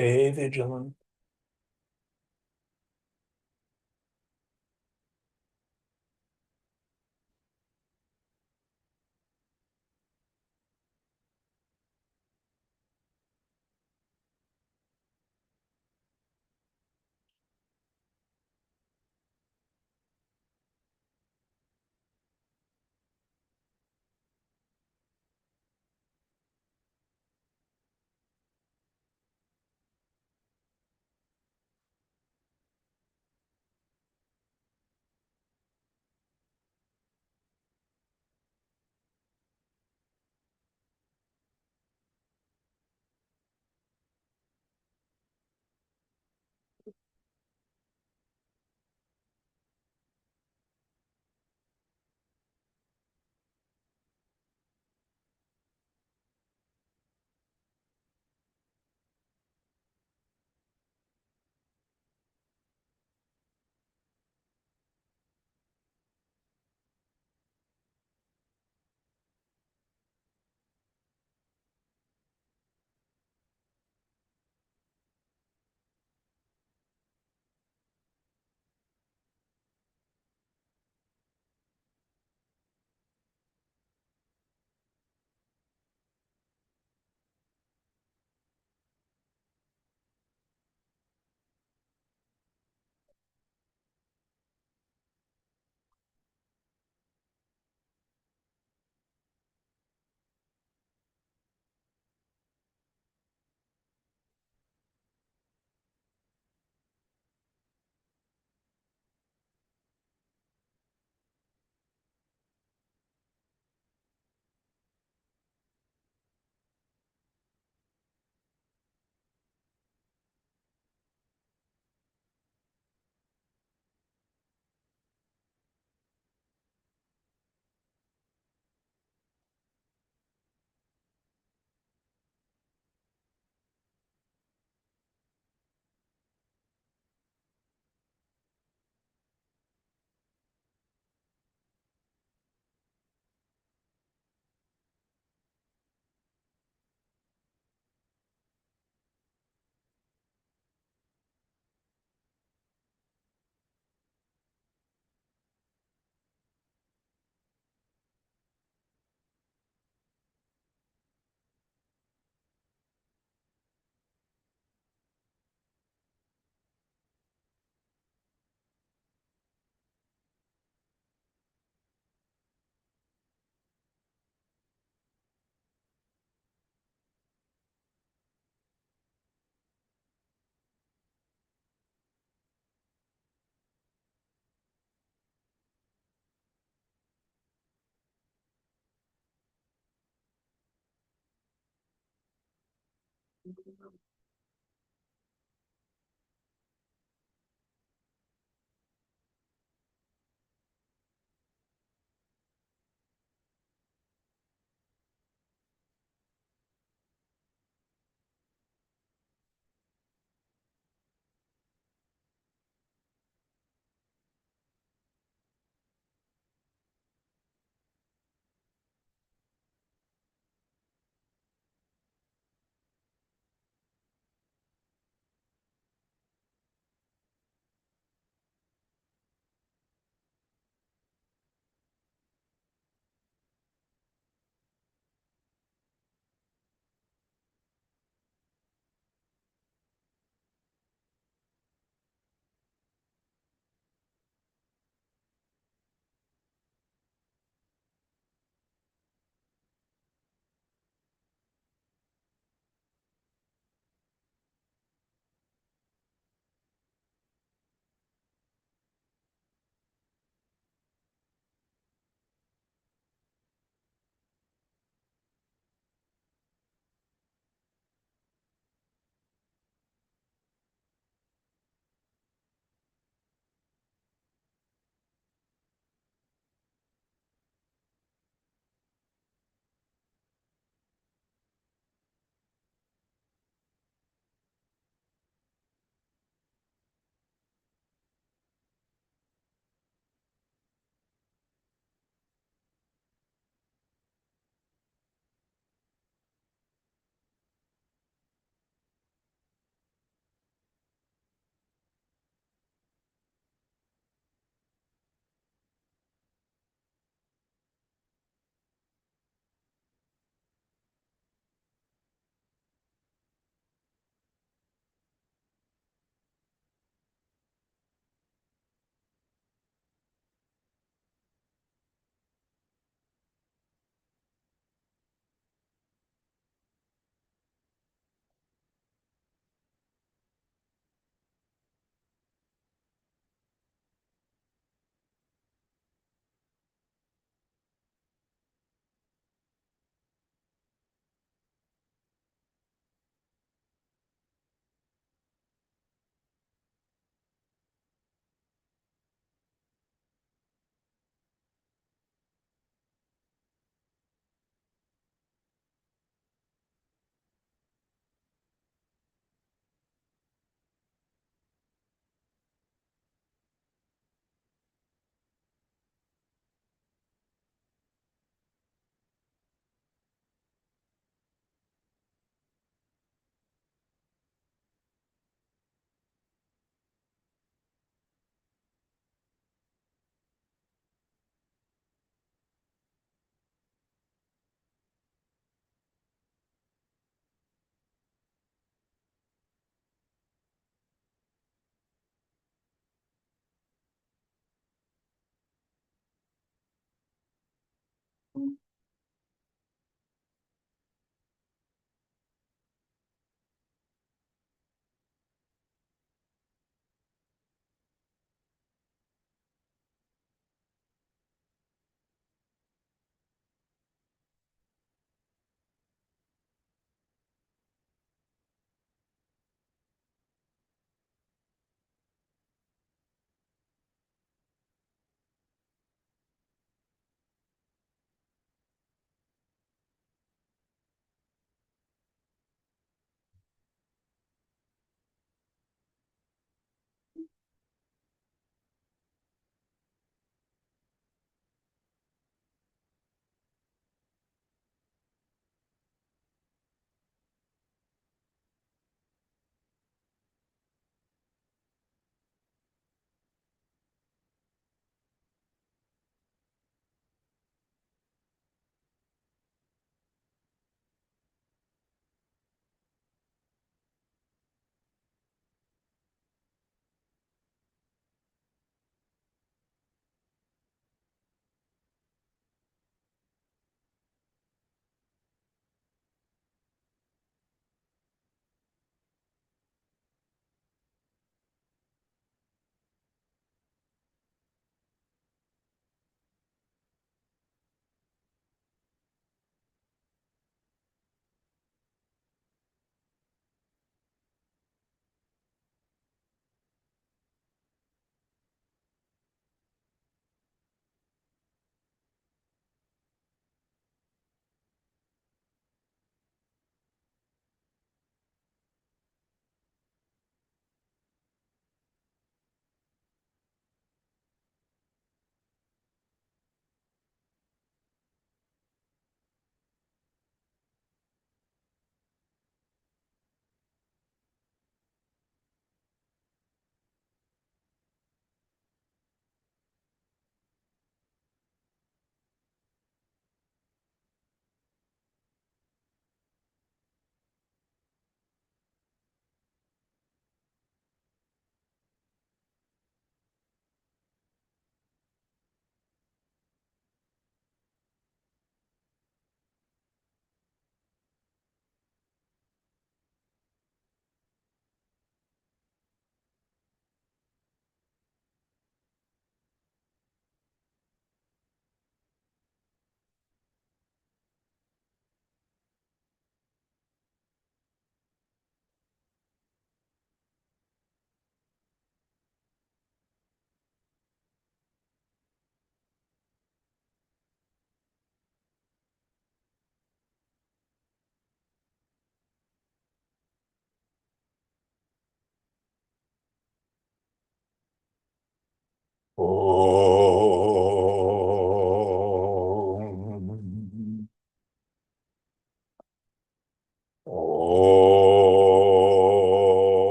Stay vigilant.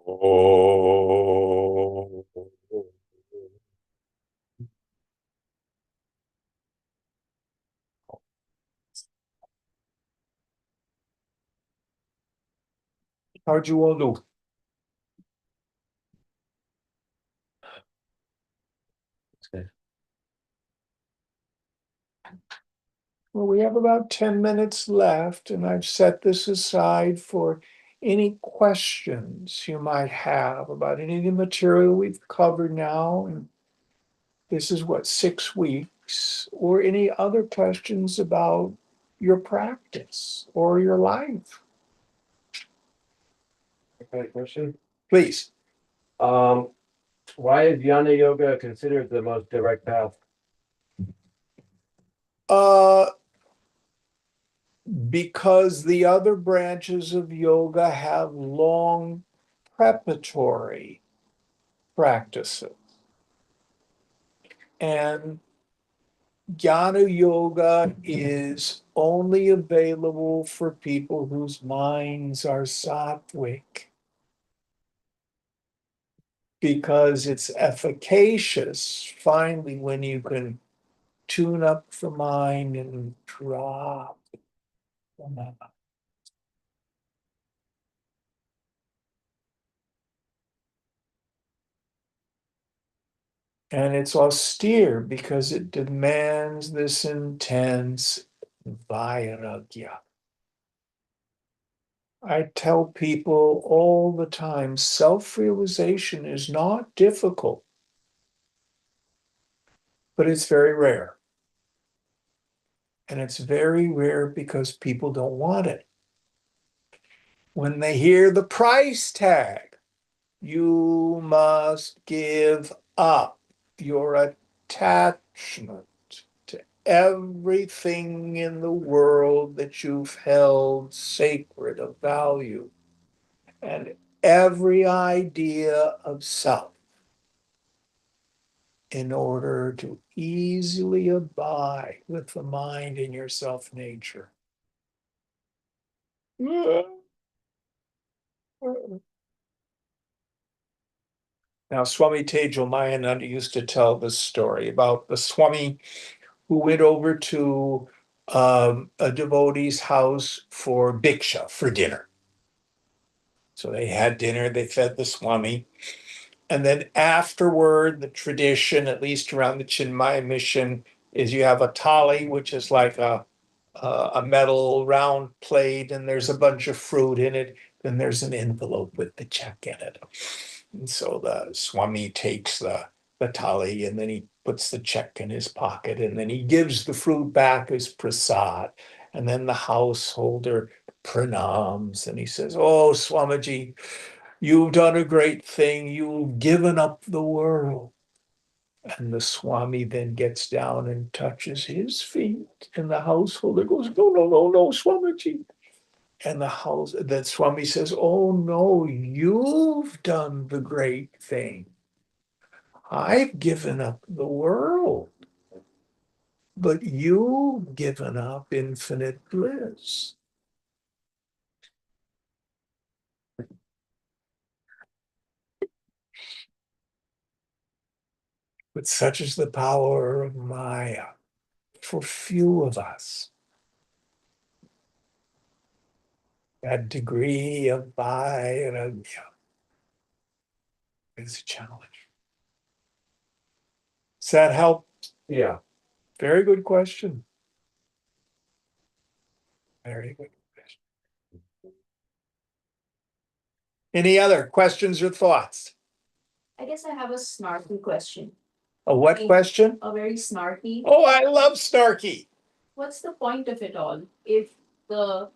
How'd you all do? Well, we have about 10 minutes left, and I've set this aside for any questions you might have about any of the material we've covered now. And this is what, 6 weeks, or any other questions about your practice or your life, Okay, question. please. Why is Jnana Yoga considered the most direct path? Uh, because the other branches of yoga have long preparatory practices. And Jnana Yoga is only available for people whose minds are sattvic, because it's efficacious finally when you can tune up the mind and drop the mind. And it's austere because it demands this intense vairagya. I tell people all the time, self-realization is not difficult, but it's very rare. And it's very rare because people don't want it. When they hear the price tag, you must give up your attachment to everything in the world that you've held sacred of value, and every idea of self, in order to easily abide with the mind in your self nature. Now, Swami Tejal Mayananda used to tell this story about the Swami who went over to a devotee's house for bhiksha, for dinner. So they had dinner, they fed the Swami. And then afterward, the tradition, at least around the Chinmaya mission, is you have a thali, which is like a metal round plate, and there's a bunch of fruit in it. Then there's an envelope with the check in it. And so the Swami takes the thali, and then he puts the check in his pocket, and then he gives the fruit back as prasad. And then the householder pranams, and he says, "Oh, Swamiji, you've done a great thing. You've given up the world." And the Swami then gets down and touches his feet, and the householder goes, "No, no, no, no, Swamiji." And the Swami says, "Oh no, you've done the great thing. I've given up the world, but you've given up infinite bliss." But such is the power of Maya for few of us. That degree of vairagya is a challenge. Does that help? Yeah. Very good question. Very good question. Any other questions or thoughts? I guess I have a snarky question, A what question? a very snarky. Oh, I love snarky. What's the point of it all? If the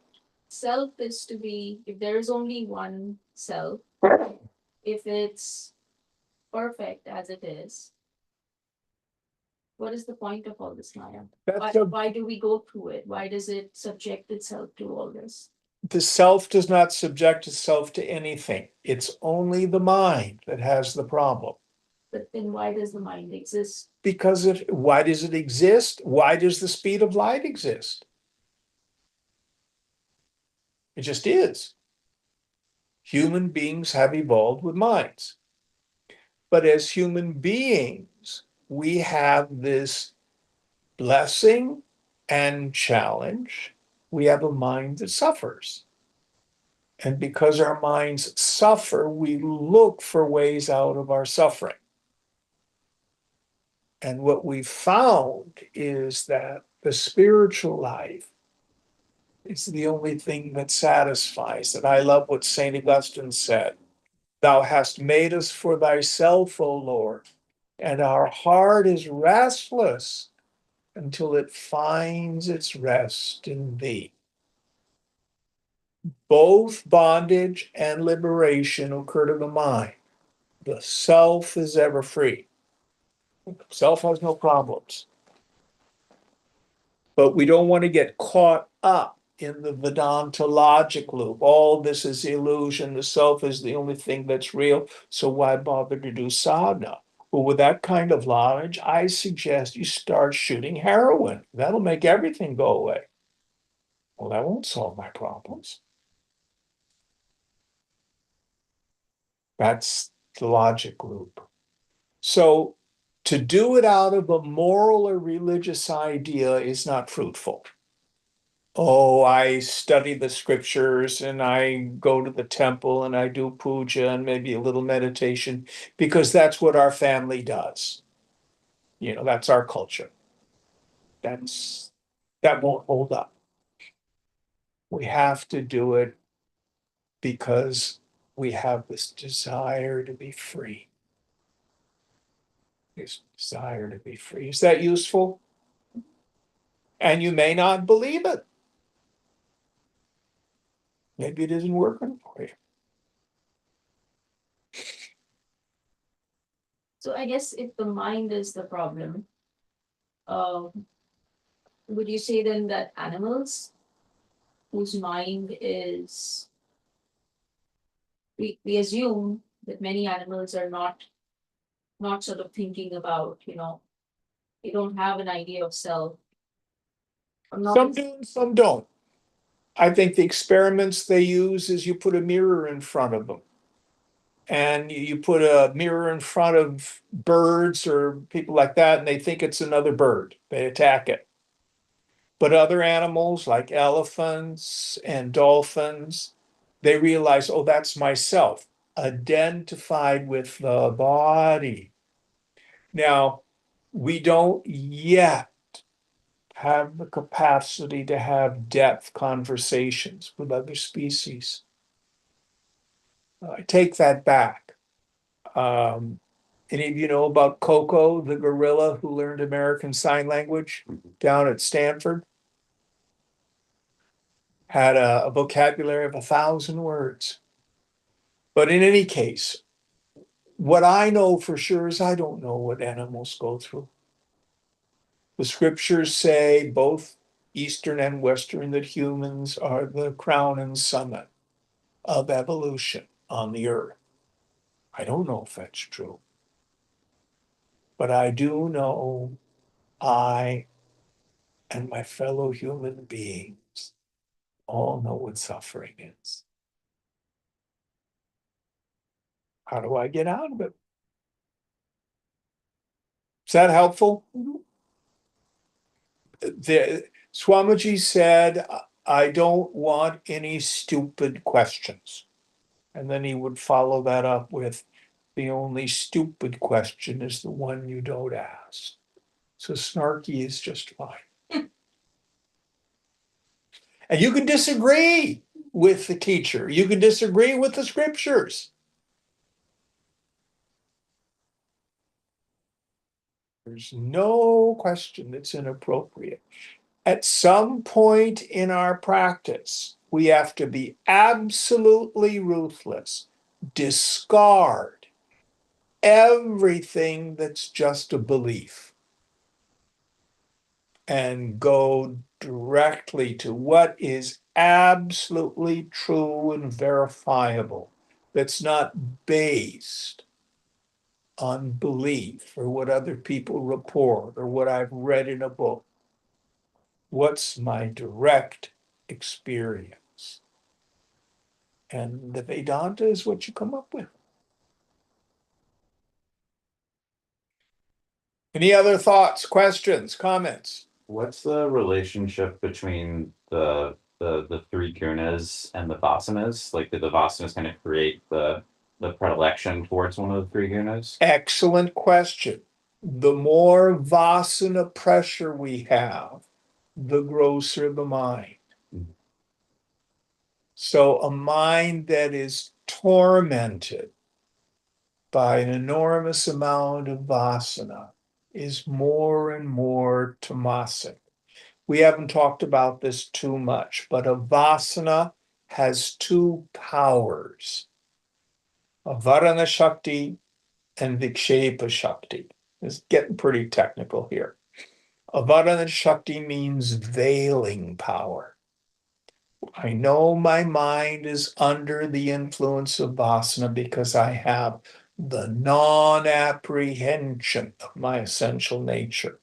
self is to be, if there is only one self, if it's perfect as it is, what is the point of all this, Maya? Why do we go through it? Why does it subject itself to all this? The self does not subject itself to anything. It's only the mind that has the problem. But then why does the mind exist? Because why does it exist? Why does the speed of light exist? It just is. Human beings have evolved with minds. But as human beings, we have this blessing and challenge. We have a mind that suffers. And because our minds suffer, we look for ways out of our suffering. And what we found is that the spiritual life is the only thing that satisfies. And I love what St. Augustine said. Thou hast made us for thyself, O Lord, and our heart is restless until it finds its rest in thee. Both bondage and liberation occur to the mind. The self is ever free. Self has no problems. But we don't want to get caught up in the Vedanta logic loop. All this is illusion. The self is the only thing that's real. So why bother to do sadhana? Well, with that kind of knowledge, I suggest you start shooting heroin. That'll make everything go away. Well, that won't solve my problems. That's the logic loop. So to do it out of a moral or religious idea is not fruitful. Oh, I study the scriptures and I go to the temple and I do puja and maybe a little meditation because that's what our family does. You know, that's our culture. That won't hold up. We have to do it because we have this desire to be free. This desire to be free. Is that useful? And you may not believe it. Maybe it isn't working for you. So I guess if the mind is the problem, would you say then that animals whose mind is, we assume that many animals are not sort of thinking about, they don't have an idea of self. Or not Some do and some don't. I think the experiments they use is you put a mirror in front of them. And you put a mirror in front of birds or people like that, and they think it's another bird. They attack it. But other animals like elephants and dolphins, they realize, oh, that's myself, identified with the body. Now, we don't yet have the capacity to have depth conversations with other species. I take that back. Any of you know about Coco, the gorilla who learned American Sign Language down at Stanford? Had a vocabulary of 1,000 words. But in any case, what I know for sure is I don't know what animals go through. The scriptures say, both Eastern and Western, that humans are the crown and summit of evolution on the earth. I don't know if that's true. But I do know I and my fellow human beings all know what suffering is. How do I get out of it? Is that helpful? Swamiji said, I don't want any stupid questions. And then he would follow that up with, the only stupid question is the one you don't ask. So snarky is just fine. And you can disagree with the teacher. You can disagree with the scriptures. There's no question that's inappropriate. At some point in our practice, we have to be absolutely ruthless, discard everything that's just a belief, and go directly to what is absolutely true and verifiable, that's not based on belief or what other people report or what I've read in a book. What's my direct experience? And the Vedanta is what you come up with. Any other thoughts, questions, comments? What's the relationship between the three gunas and the vasanas? Like, did the vasanas kind of create the predilection towards one of the three gunas? Excellent question. The more vasana pressure we have, the grosser the mind. So a mind that is tormented by an enormous amount of vasana is more and more tamasic. We haven't talked about this too much, but a vasana has two powers, avarana shakti and vikshepa shakti. It's getting pretty technical here. Avarana shakti means veiling power. I know my mind is under the influence of vasana because I have the non-apprehension of my essential nature.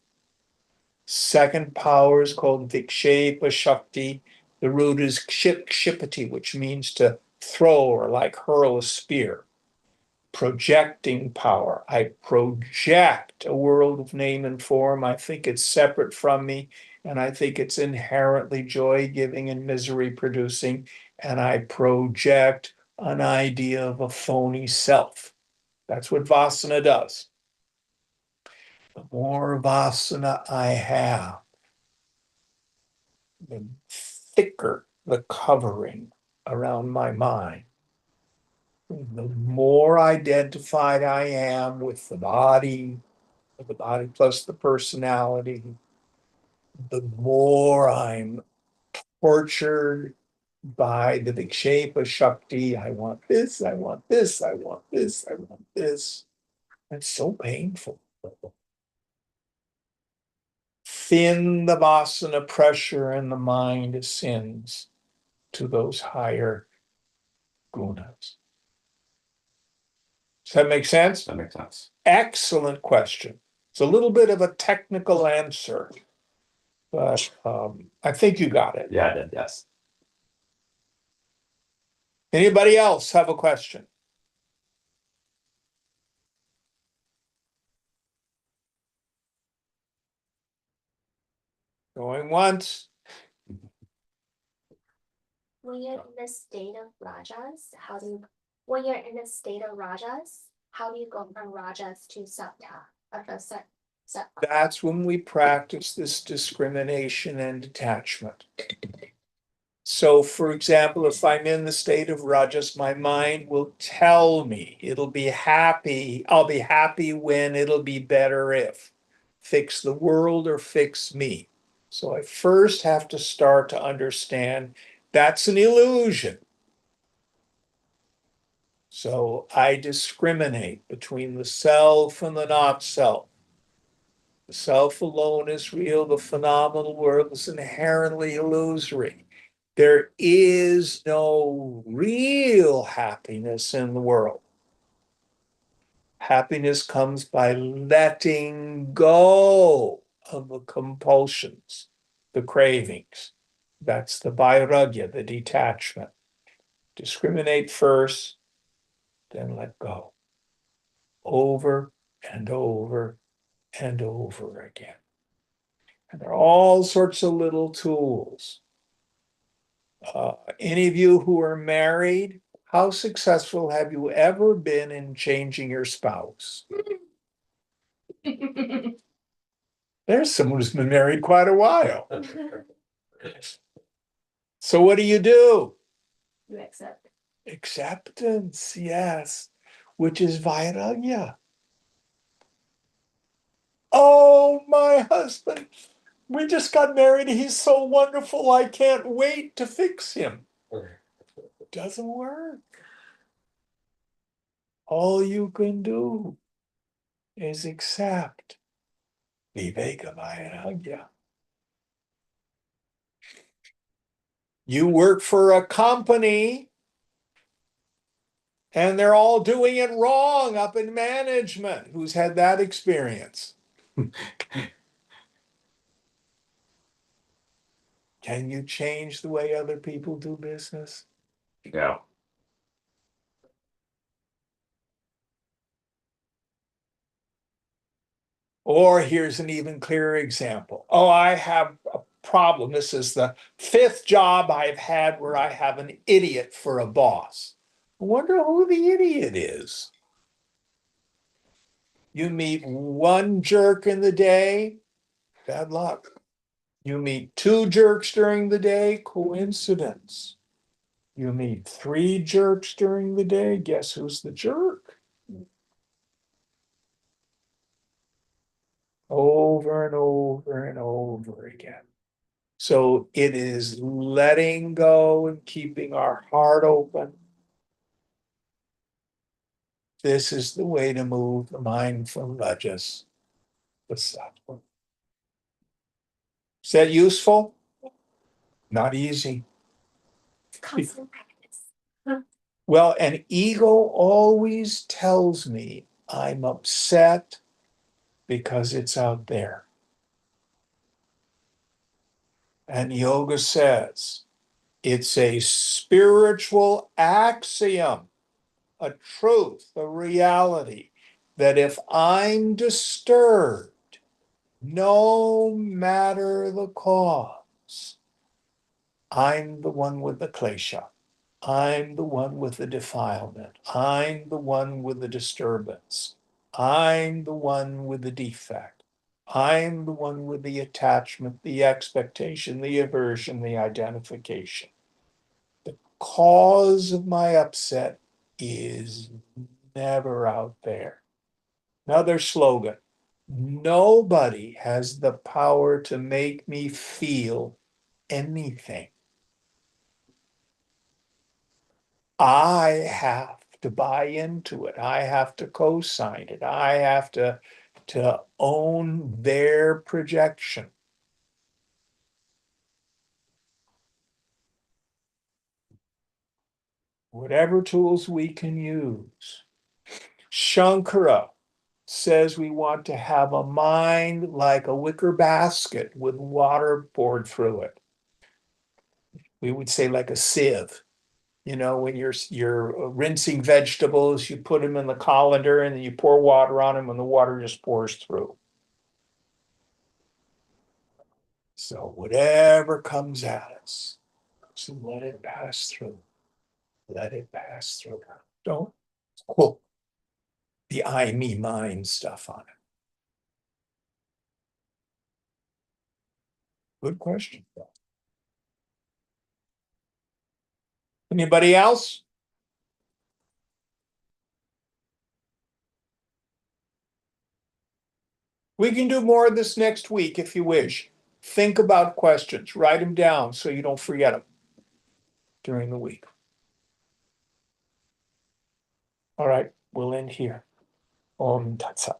Second power is called vikshepa shakti. The root is kshipati, which means to throw or like hurl a spear. Projecting power. I project a world of name and form. I think it's separate from me, and I think it's inherently joy-giving and misery-producing, and I project an idea of a phony self. That's what vasana does. The more vasana I have, the thicker the covering around my mind. The more identified I am with the body plus the personality, the more I'm tortured by the vikshepa shakti. I want this, I want this, I want this, I want this. It's so painful. Thin the vasana pressure and the mind ascends to those higher gunas. Does that make sense? That makes sense. Excellent question. It's a little bit of a technical answer, but I think you got it. Yeah, I did. Yes. Anybody else have a question? Going once. When you're in the state of rajas, when you're in the state of rajas, how do you go from rajas to sattva? That's when we practice this discrimination and detachment. So, for example, if I'm in the state of rajas, my mind will tell me it'll be happy. I'll be happy when, it'll be better if. Fix the world or fix me. So I first have to start to understand that's an illusion. So I discriminate between the self and the not self. The self alone is real. The phenomenal world is inherently illusory. There is no real happiness in the world. Happiness comes by letting go of the compulsions, the cravings. That's the vairagya, the detachment. Discriminate first, then let go. Over and over and over again. And there are all sorts of little tools. Any of you who are married, how successful have you ever been in changing your spouse? There's someone who's been married quite a while. So what do? You accept. Acceptance, yes, which is vairagya. Oh, my husband, we just got married. He's so wonderful. I can't wait to fix him. Doesn't work. All you can do is accept. Viveka Vairagya. You work for a company and they're all doing it wrong up in management. Who's had that experience? Can you change the way other people do business? Yeah. Or here's an even clearer example. Oh, I have a problem. This is the 5th job I've had where I have an idiot for a boss. I wonder who the idiot is. You meet one jerk in the day, bad luck. You meet 2 jerks during the day, coincidence. You meet 3 jerks during the day, guess who's the jerk? Over and over and over again. So it is letting go and keeping our heart open. This is the way to move the mind from rajas to sattva. Is that useful? Not easy. It's constant practice. Well, an ego always tells me I'm upset because it's out there. And yoga says it's a spiritual axiom, a truth, a reality, that if I'm disturbed, no matter the cause, I'm the one with the klesha. I'm the one with the defilement. I'm the one with the disturbance. I'm the one with the defect. I'm the one with the attachment, the expectation, the aversion, the identification. The cause of my upset is never out there. Another slogan. Nobody has the power to make me feel anything. I have to buy into it. I have to co-sign it. I have to own their projection. Whatever tools we can use. Shankara says we want to have a mind like a wicker basket with water poured through it. We would say like a sieve. You know, when you're rinsing vegetables, you put them in the colander and then you pour water on them and the water just pours through. So whatever comes at us, so let it pass through. Let it pass through. Don't quote the I, me, mine stuff on it. Good question. Anybody else? We can do more of this next week if you wish. Think about questions, write them down so you don't forget them during the week. All right, we'll end here. Om Tat Sat.